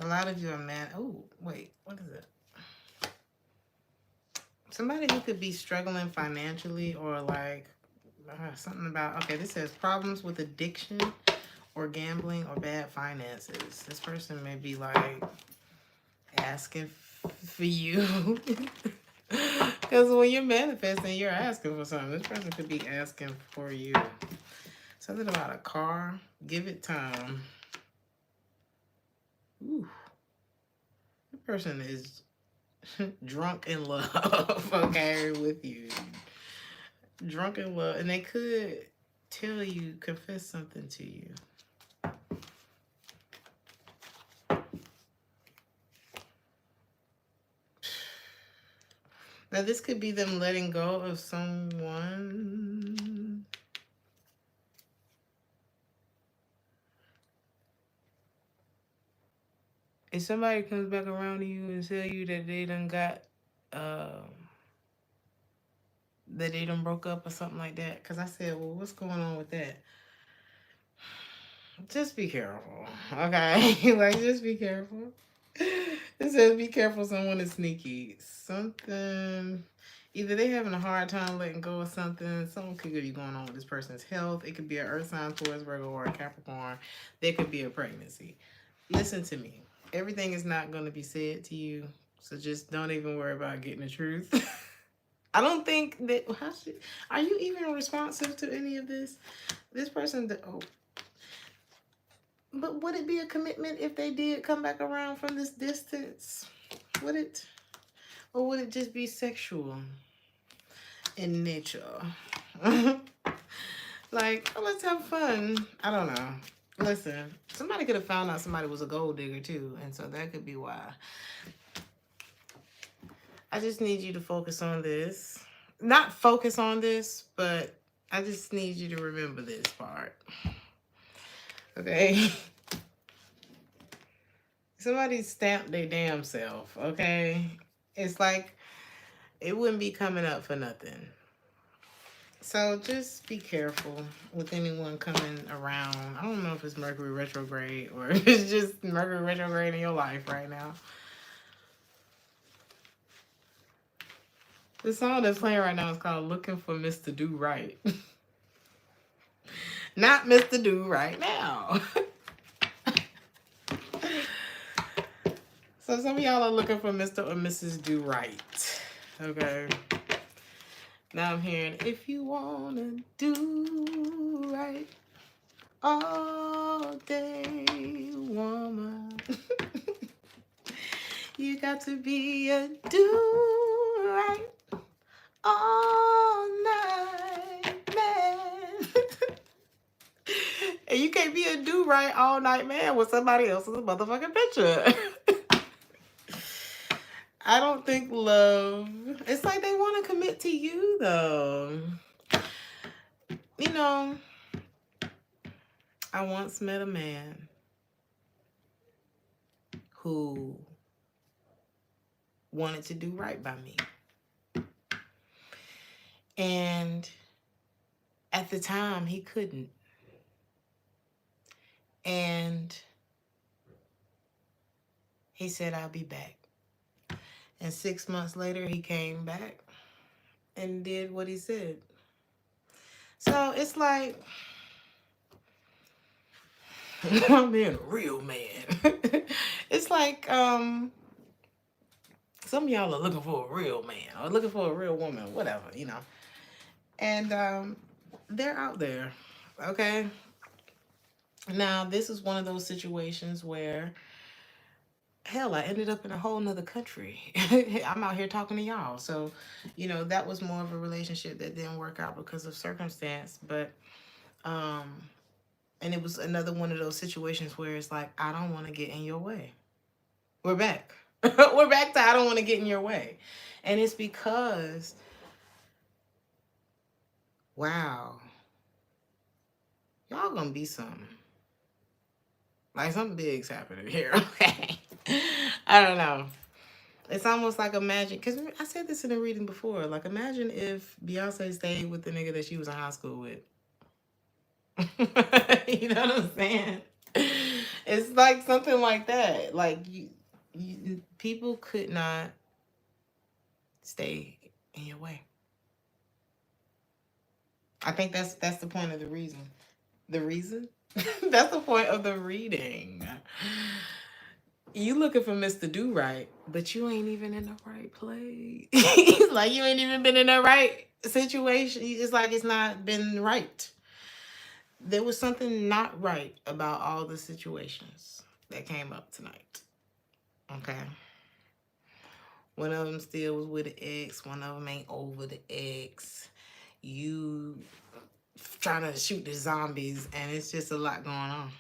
A lot of you are mad. Oh, wait, what is it? Somebody who could be struggling financially or like something about, okay, this says problems with addiction or gambling or bad finances. This person may be like asking for you. Because when you're manifesting, you're asking for something. This person could be asking for you. Something about a car. Give it time. Ooh. The person is drunk in love, okay, with you. Drunk in love. And they could tell you, confess something to you. Now, this could be them letting go of someone. If somebody comes back around to you and tell you that they done got, that they done broke up or something like that. Because I said, well, what's going on with that? Just be careful, okay? Like, just be careful. It says be careful, someone is sneaky. Something, either they having a hard time letting go of something could be going on with this person's health. It could be an earth sign, Taurus, Virgo, or a Capricorn. There could be a pregnancy. Listen to me. Everything is not going to be said to you, so just don't even worry about getting the truth. I don't think that, are you even responsive to any of this? This person, but would it be a commitment if they did come back around from this distance? Would it? Or would it just be sexual in nature? Like, oh, let's have fun. I don't know. Listen, somebody could have found out somebody was a gold digger too, and so that could be why. I just need you to focus on this. Not focus on this, but I just need you to remember this part. Okay? Somebody stamped their damn self, okay? It's like it wouldn't be coming up for nothing. So just be careful with anyone coming around. I don't know if it's Mercury retrograde or if it's just Mercury retrograde in your life right now. The song that's playing right now is called Looking for Mr. Do Right. Not Mr. Do Right Now. So some of y'all are looking for Mr. or Mrs. Do Right. Okay. Now I'm hearing, if you want to do right all day, woman, you got to be a do right all night man. And you can't be a do right all night man with somebody else's motherfucking picture. I don't think love, it's like they want to commit to you though. You know, I once met a man who wanted to do right by me. And at the time, he couldn't. And he said, I'll be back. And 6 months later, he came back and did what he said. So it's like, I'm being a real man. It's like, some of y'all are looking for a real man or looking for a real woman, whatever, you know. And they're out there, okay? Now, this is one of those situations where, hell, I ended up in a whole nother country. I'm out here talking to y'all. So, you know, that was more of a relationship that didn't work out because of circumstance. But, and it was another one of those situations where it's like, I don't want to get in your way. We're back. We're back to I don't want to get in your way. And it's because, wow, y'all gonna be something. Like something big's happening here, okay? I don't know. It's almost like imagine, because I said this in a reading before. Like imagine if Beyonce stayed with the nigga that she was in high school with. You know what I'm saying? It's like something like that. Like people could not stay in your way. I think that's the point of the reason. The reason? That's the point of the reading. You looking for Mr. Do Right, but you ain't even in the right place. Like you ain't even been in the right situation. It's like it's not been right. There was something not right about all the situations that came up tonight. Okay. One of them still was with an ex. One of them ain't over the ex. You trying to shoot the zombies, and it's just a lot going on.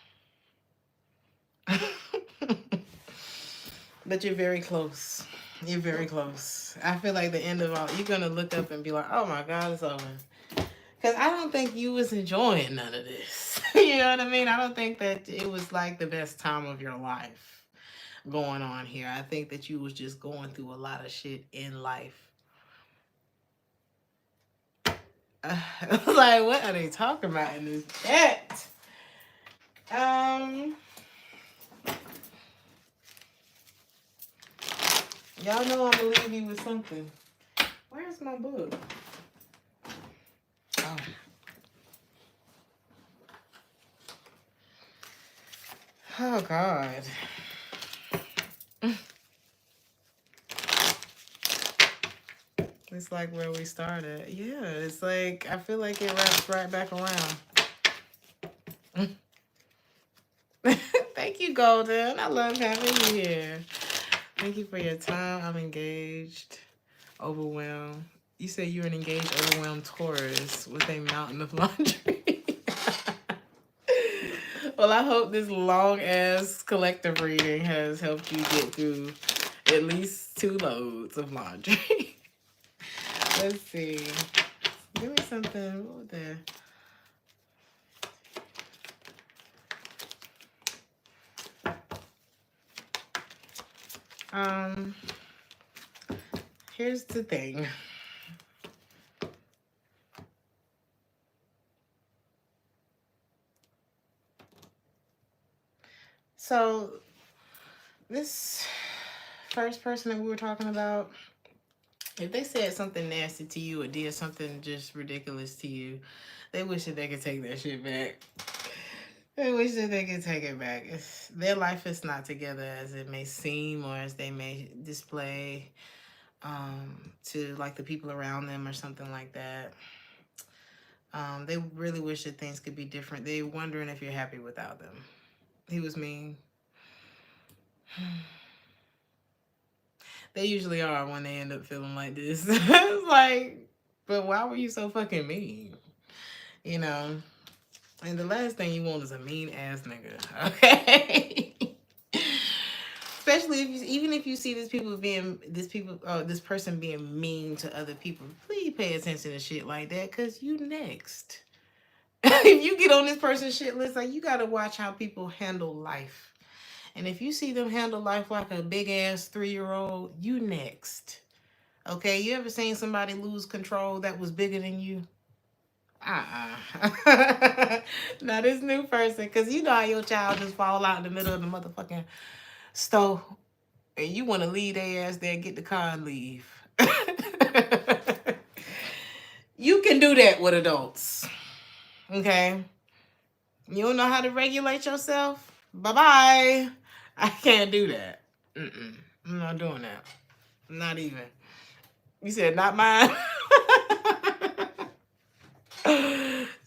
But you're very close. You're very close. I feel like the end of all, you're going to look up and be like, oh my God, it's over. Because I don't think you was enjoying none of this. You know what I mean? I don't think that it was like the best time of your life going on here. I think that you was just going through a lot of shit in life. Like, what are they talking about in this chat? Y'all know I'm gonna leave you with something. Where's my book? Oh. Oh God. It's like where we started. Yeah, it's like I feel like it wraps right back around. Thank you, Golden. I love having you here. Thank you for your time. I'm engaged, overwhelmed. You said you're an engaged, overwhelmed Taurus with a mountain of laundry. Well, I hope this long ass collective reading has helped you get through at least 2 loads of laundry. Let's see. Give me something. What was there? Here's the thing. So, this first person that we were talking about, if they said something nasty to you or did something just ridiculous to you, they wish that they could take that shit back. They wish that they could take it back. Their life is not together as it may seem or as they may display to like the people around them or something like that. They really wish that things could be different. They're wondering if you're happy without them. He was mean. They usually are when they end up feeling like this. It's like, but why were you so fucking mean? You know? And the last thing you want is a mean ass nigga. Okay? Especially even if you see this person being mean to other people, please pay attention to shit like that, cause you next. If you get on this person's shit list, like you gotta watch how people handle life. And if you see them handle life like a big ass 3-year-old, you next. Okay, you ever seen somebody lose control that was bigger than you? Now this new person, because you know how your child just fall out in the middle of the motherfucking stove and you want to leave their ass there, get the car and leave. You can do that with adults. Okay? You don't know how to regulate yourself? Bye-bye. I can't do that. I'm not doing that. Not even. You said not mine?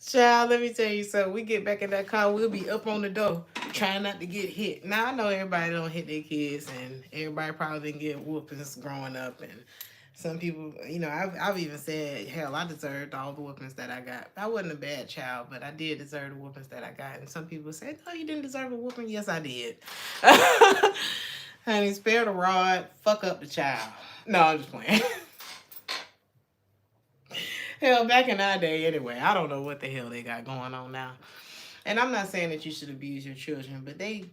Child, let me tell you something. We get back in that car, we'll be up on the door, trying not to get hit. Now, I know everybody don't hit their kids, and everybody probably didn't get whoopings growing up, and some people, you know, I've even said, hell, I deserved all the whoopings that I got. I wasn't a bad child, but I did deserve the whoopings that I got. And some people say, no, you didn't deserve a whooping. Yes, I did. Honey, spare the rod, fuck up the child. No, I'm just playing. Hell, back in our day anyway. I don't know what the hell they got going on now. And I'm not saying that you should abuse your children, but they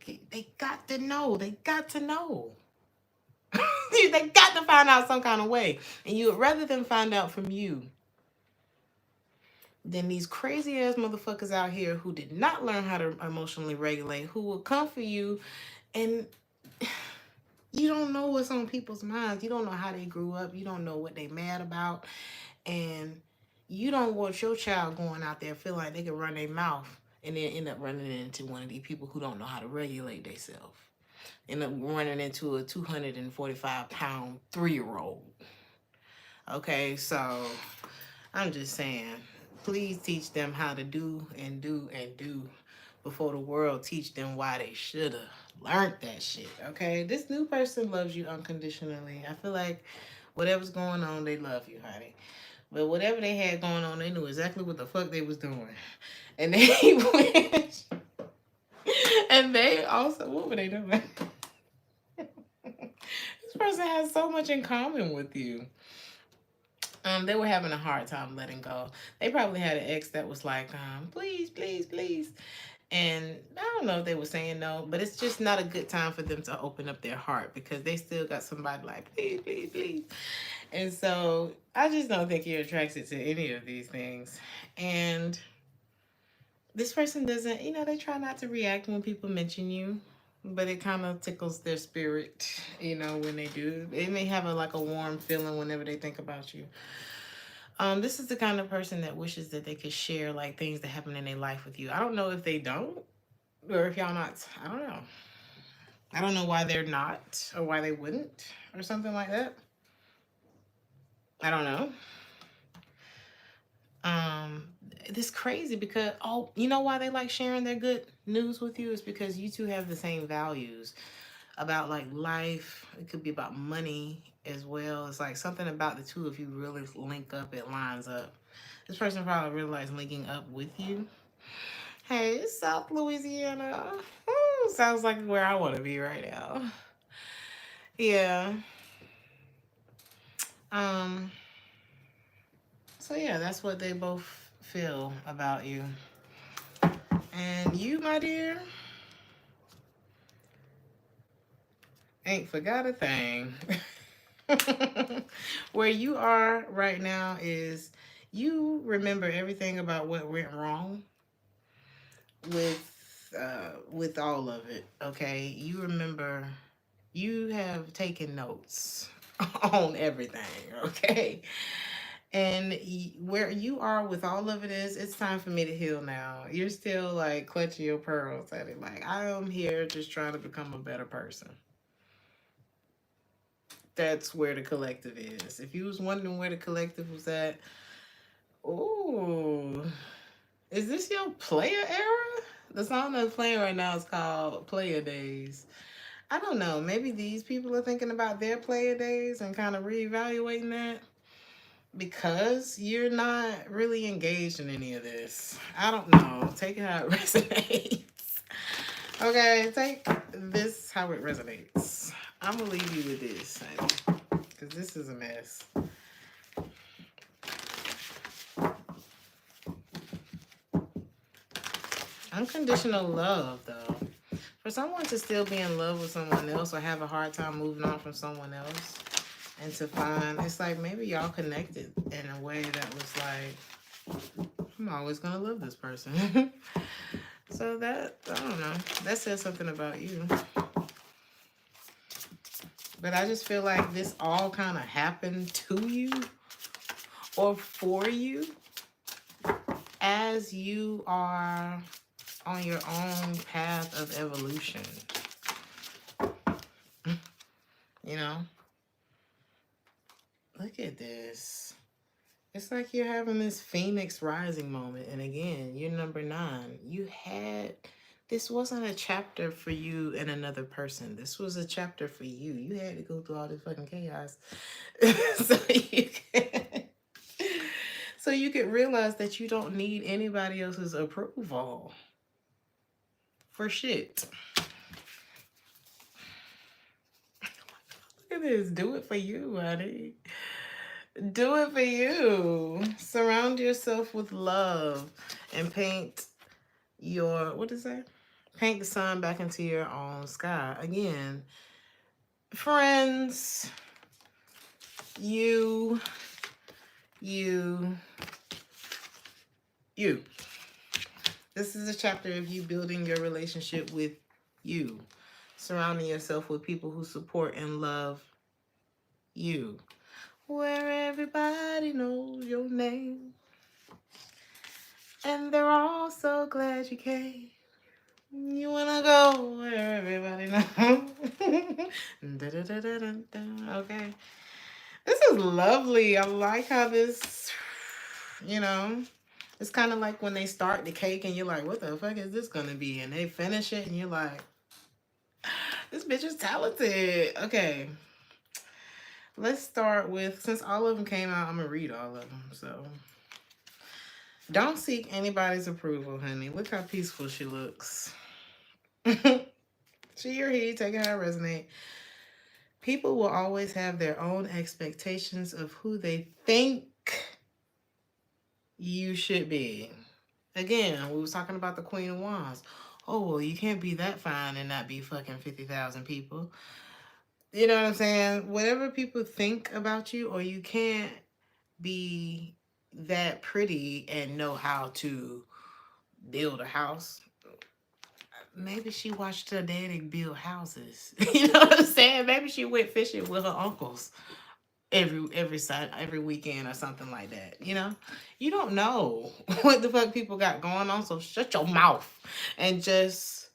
got to know. They got to know. They got to find out some kind of way. And you would rather them find out from you than these crazy ass motherfuckers out here who did not learn how to emotionally regulate, who will come for you and you don't know what's on people's minds. You don't know how they grew up. You don't know what they mad about. And you don't want your child going out there feeling like they can run their mouth and then end up running into one of these people who don't know how to regulate themselves. End up running into a 245-pound 3-year-old. Okay, so I'm just saying, please teach them how to do and do and do before the world teach them why they should have learned that shit. Okay, this new person loves you unconditionally. I feel like whatever's going on, they love you, honey. But whatever they had going on, they knew exactly what the fuck they was doing. And they went. And they also, what were they doing? This person has so much in common with you. They were having a hard time letting go. They probably had an ex that was like, please, please, please. And I don't know if they were saying no, but it's just not a good time for them to open up their heart because they still got somebody like, please, please, please. And so I just don't think you're attracted to any of these things. And this person doesn't, they try not to react when people mention you, but it kind of tickles their spirit, when they do. They may have a warm feeling whenever they think about you. This is the kind of person that wishes that they could share like things that happen in their life with you. I don't know if they don't, or if y'all not. I don't know. I don't know why they're not, or why they wouldn't, or something like that. I don't know. This crazy because you know why they like sharing their good news with you is because you two have the same values about like life. It could be about money as well. It's like something about the two of you really link up. It lines up. This person probably really likes linking up with you. Hey, it's South Louisiana. Ooh, sounds like where I want to be right now. Yeah. So yeah, that's what they both feel about you. And you, my dear, ain't forgot a thing. Where you are right now is you remember everything about what went wrong with all of it. Okay, you remember, you have taken notes on everything. Okay. And where you are with all of it is, it's time for me to heal now. You're still like clutching your pearls at it. Like, I am here just trying to become a better person. That's where the collective is. If you was wondering where the collective was at, ooh, is this your player era? The song that's playing right now is called Player Days. I don't know. Maybe these people are thinking about their player days and kind of reevaluating that. Because you're not really engaged in any of this. I don't know. Take it how it resonates. Okay, take this how it resonates. I'm going to leave you with this, because this is a mess. Unconditional love, though. For someone to still be in love with someone else or have a hard time moving on from someone else, and to find, it's like maybe y'all connected in a way that was like, I'm always going to love this person. So that, I don't know, that says something about you. But I just feel like this all kind of happened to you or for you as you are on your own path of evolution. Look at this. It's like you're having this Phoenix rising moment. And again, you're number 9. This wasn't a chapter for you and another person. This was a chapter for you. You had to go through all this fucking chaos so you could realize that you don't need anybody else's approval for shit. Look at this. Do it for you, honey. Do it for you. Surround yourself with love and paint your, what is that? Paint the sun back into your own sky. Again, friends, you, you, you. This is a chapter of you building your relationship with you, surrounding yourself with people who support and love you, where everybody knows your name and they're all so glad you came. You wanna go where everybody knows. Okay. This is lovely. I like how this, you know, it's kind of like when they start the cake and you're like, what the fuck is this gonna be? And they finish it and you're like, this bitch is talented. Okay. Let's start with, since all of them came out, I'm gonna read all of them. So don't seek anybody's approval, honey. Look how peaceful she looks. She or he, take it how it resonate. People will always have their own expectations of who they think you should be. Again, we was talking about the Queen of Wands. Oh, well, you can't be that fine and not be fucking 50,000 people. You know what I'm saying? Whatever people think about you, or you can't be that pretty and know how to build a house. Maybe she watched her daddy build houses. You know what I'm saying? Maybe she went fishing with her uncles every weekend or something like that. You know, you don't know what the fuck people got going on. So shut your mouth and just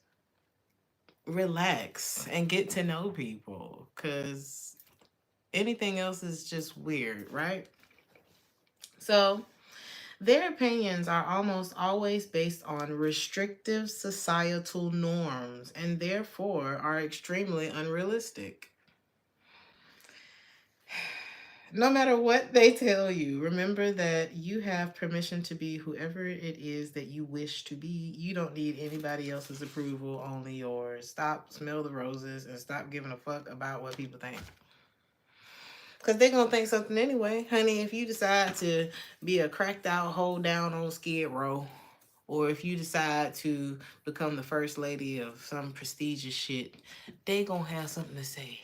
relax and get to know people, because anything else is just weird, right? So their opinions are almost always based on restrictive societal norms and therefore are extremely unrealistic. No matter what they tell you, remember that you have permission to be whoever it is that you wish to be. You don't need anybody else's approval, only yours. Stop, smell the roses, and stop giving a fuck about what people think. Because they're going to think something anyway. Honey, if you decide to be a cracked out, hold down on Skid Row, or if you decide to become the first lady of some prestigious shit, they going to have something to say.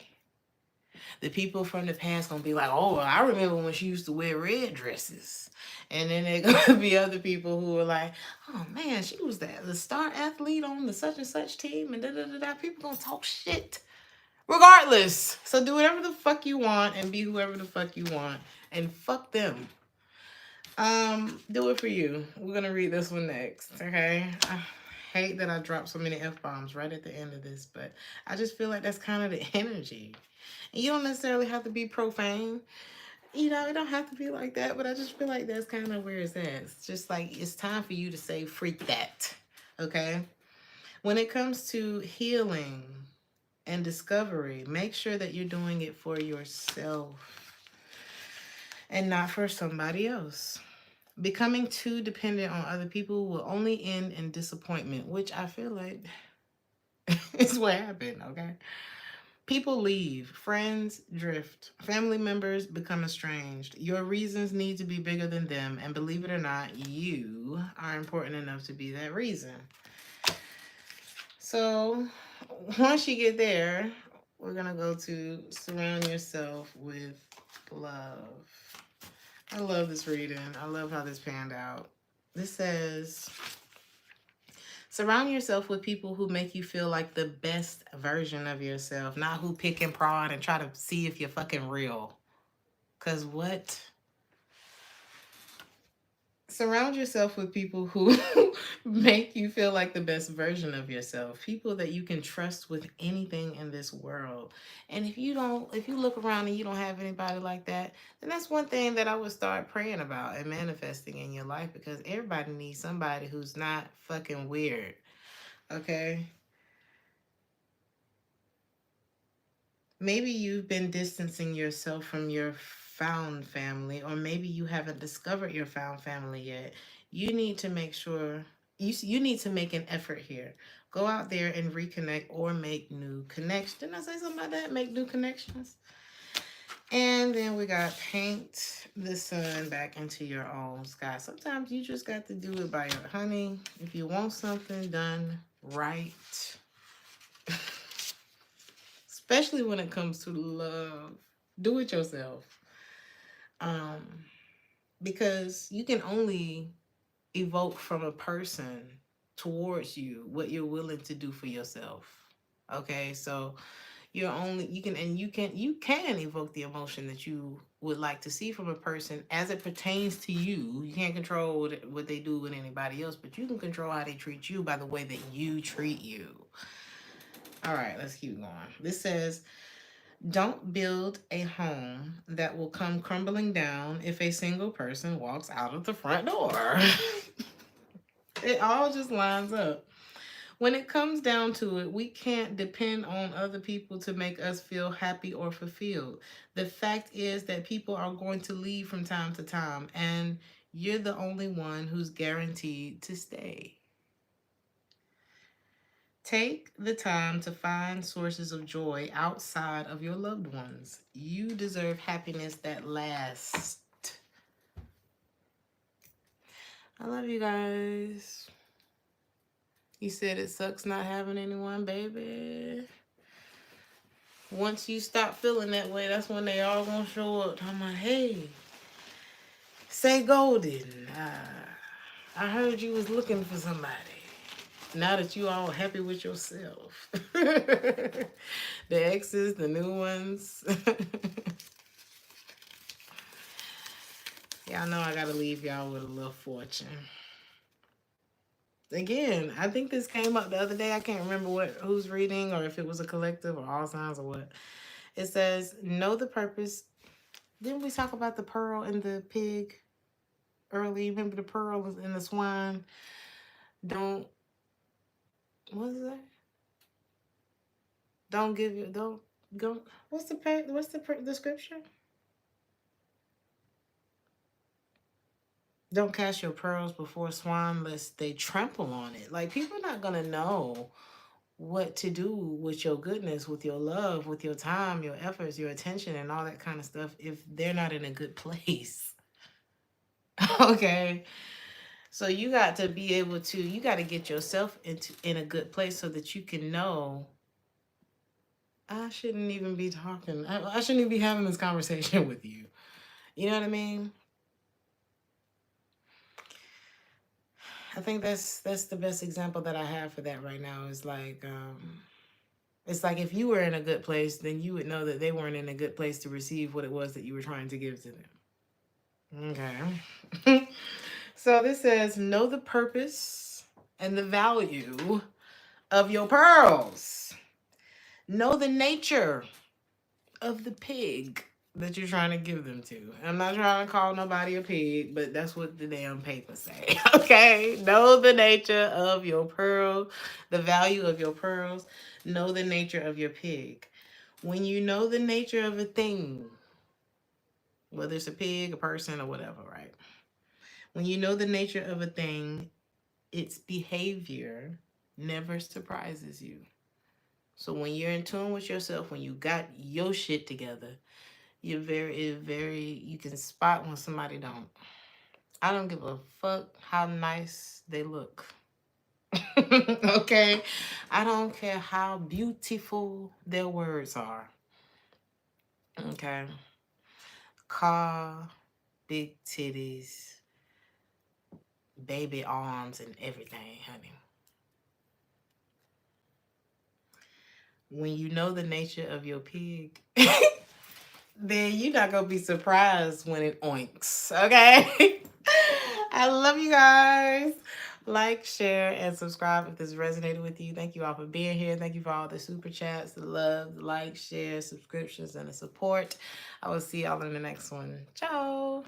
The people from the past gonna be like, oh, I remember when she used to wear red dresses. And then there gonna be other people who are like, oh man, she was the star athlete on the such and such team, and da da da da. People gonna talk shit regardless. So do whatever the fuck you want and be whoever the fuck you want, and fuck them. Do it for you. We're gonna read this one next, okay? I hate that I dropped so many F-bombs right at the end of this, but I just feel like that's kind of the energy. And you don't necessarily have to be profane. You know, it don't have to be like that, but I just feel like that's kind of where it's at. It's just like it's time for you to say freak that. Okay? When it comes to healing and discovery, make sure that you're doing it for yourself and not for somebody else. Becoming too dependent on other people will only end in disappointment, which I feel like is what happened, okay? People leave, friends drift, family members become estranged. Your reasons need to be bigger than them, and believe it or not, you are important enough to be that reason. So, once you get there, we're going to go to surround yourself with love. I love this reading. I love how this panned out. This says, surround yourself with people who make you feel like the best version of yourself, not who pick and prod and try to see if you're fucking real. Because what? Surround yourself with people who make you feel like the best version of yourself. People that you can trust with anything in this world. And if you look around and you don't have anybody like that, then that's one thing that I would start praying about and manifesting in your life, because everybody needs somebody who's not fucking weird. Okay? Maybe you've been distancing yourself from your found family, or maybe you haven't discovered your found family yet. You need to make sure you need to make an effort here. Go out there and reconnect or make new connections. Didn't I say something about that? Make new connections. And then we got paint the sun back into your own sky. Sometimes you just got to do it by your honey. If you want something done right, especially when it comes to love, do it yourself. Um, because you can only evoke from a person towards you what you're willing to do for yourself. Okay, so you can evoke the emotion that you would like to see from a person as it pertains to you. You can't control what they do with anybody else, but you can control how they treat you by the way that you treat you. All right, let's keep going. This says, don't build a home that will come crumbling down if a single person walks out of the front door. It all just lines up. When it comes down to it, we can't depend on other people to make us feel happy or fulfilled. The fact is that people are going to leave from time to time, and you're the only one who's guaranteed to stay. Take the time to find sources of joy outside of your loved ones. You deserve happiness that lasts. I love you guys. You said it sucks not having anyone, baby. Once you stop feeling that way, that's when they all gonna show up. I'm like, hey, say Golden. I heard you was looking for somebody. Now that you all happy with yourself. The exes, the new ones. Y'all know I gotta leave y'all with a little fortune. Again, I think this came up the other day. I can't remember who's reading or if it was a collective or all signs or what. It says, know the purpose. Didn't we talk about the pearl and the pig early? Remember the pearl and the swine? What is that? Don't go. What's the scripture? Don't cast your pearls before swine lest they trample on it. Like, people are not gonna know what to do with your goodness, with your love, with your time, your efforts, your attention, and all that kind of stuff if they're not in a good place. Okay. So you got to be able to, you got to get yourself in a good place so that you can know, I shouldn't even be talking. I shouldn't even be having this conversation with you. You know what I mean? I think that's the best example that I have for that right now. Is like, it's like if you were in a good place, then you would know that they weren't in a good place to receive what it was that you were trying to give to them. Okay. So this says, know the purpose and the value of your pearls. Know the nature of the pig that you're trying to give them to. I'm not trying to call nobody a pig, but that's what the damn papers say. Okay? Know the nature of your pearl, the value of your pearls. Know the nature of your pig. When you know the nature of a thing, whether it's a pig, a person, or whatever, right? When you know the nature of a thing, its behavior never surprises you. So when you're in tune with yourself, when you got your shit together, you're you can spot when somebody don't. I don't give a fuck how nice they look. Okay? I don't care how beautiful their words are. Okay? Car, big titties, baby arms, and everything, honey. When you know the nature of your pig, then you're not going to be surprised when it oinks. Okay? I love you guys. Like, share, and subscribe if this resonated with you. Thank you all for being here. Thank you for all the super chats, the love, the like, share, subscriptions, and the support. I will see y'all in the next one. Ciao.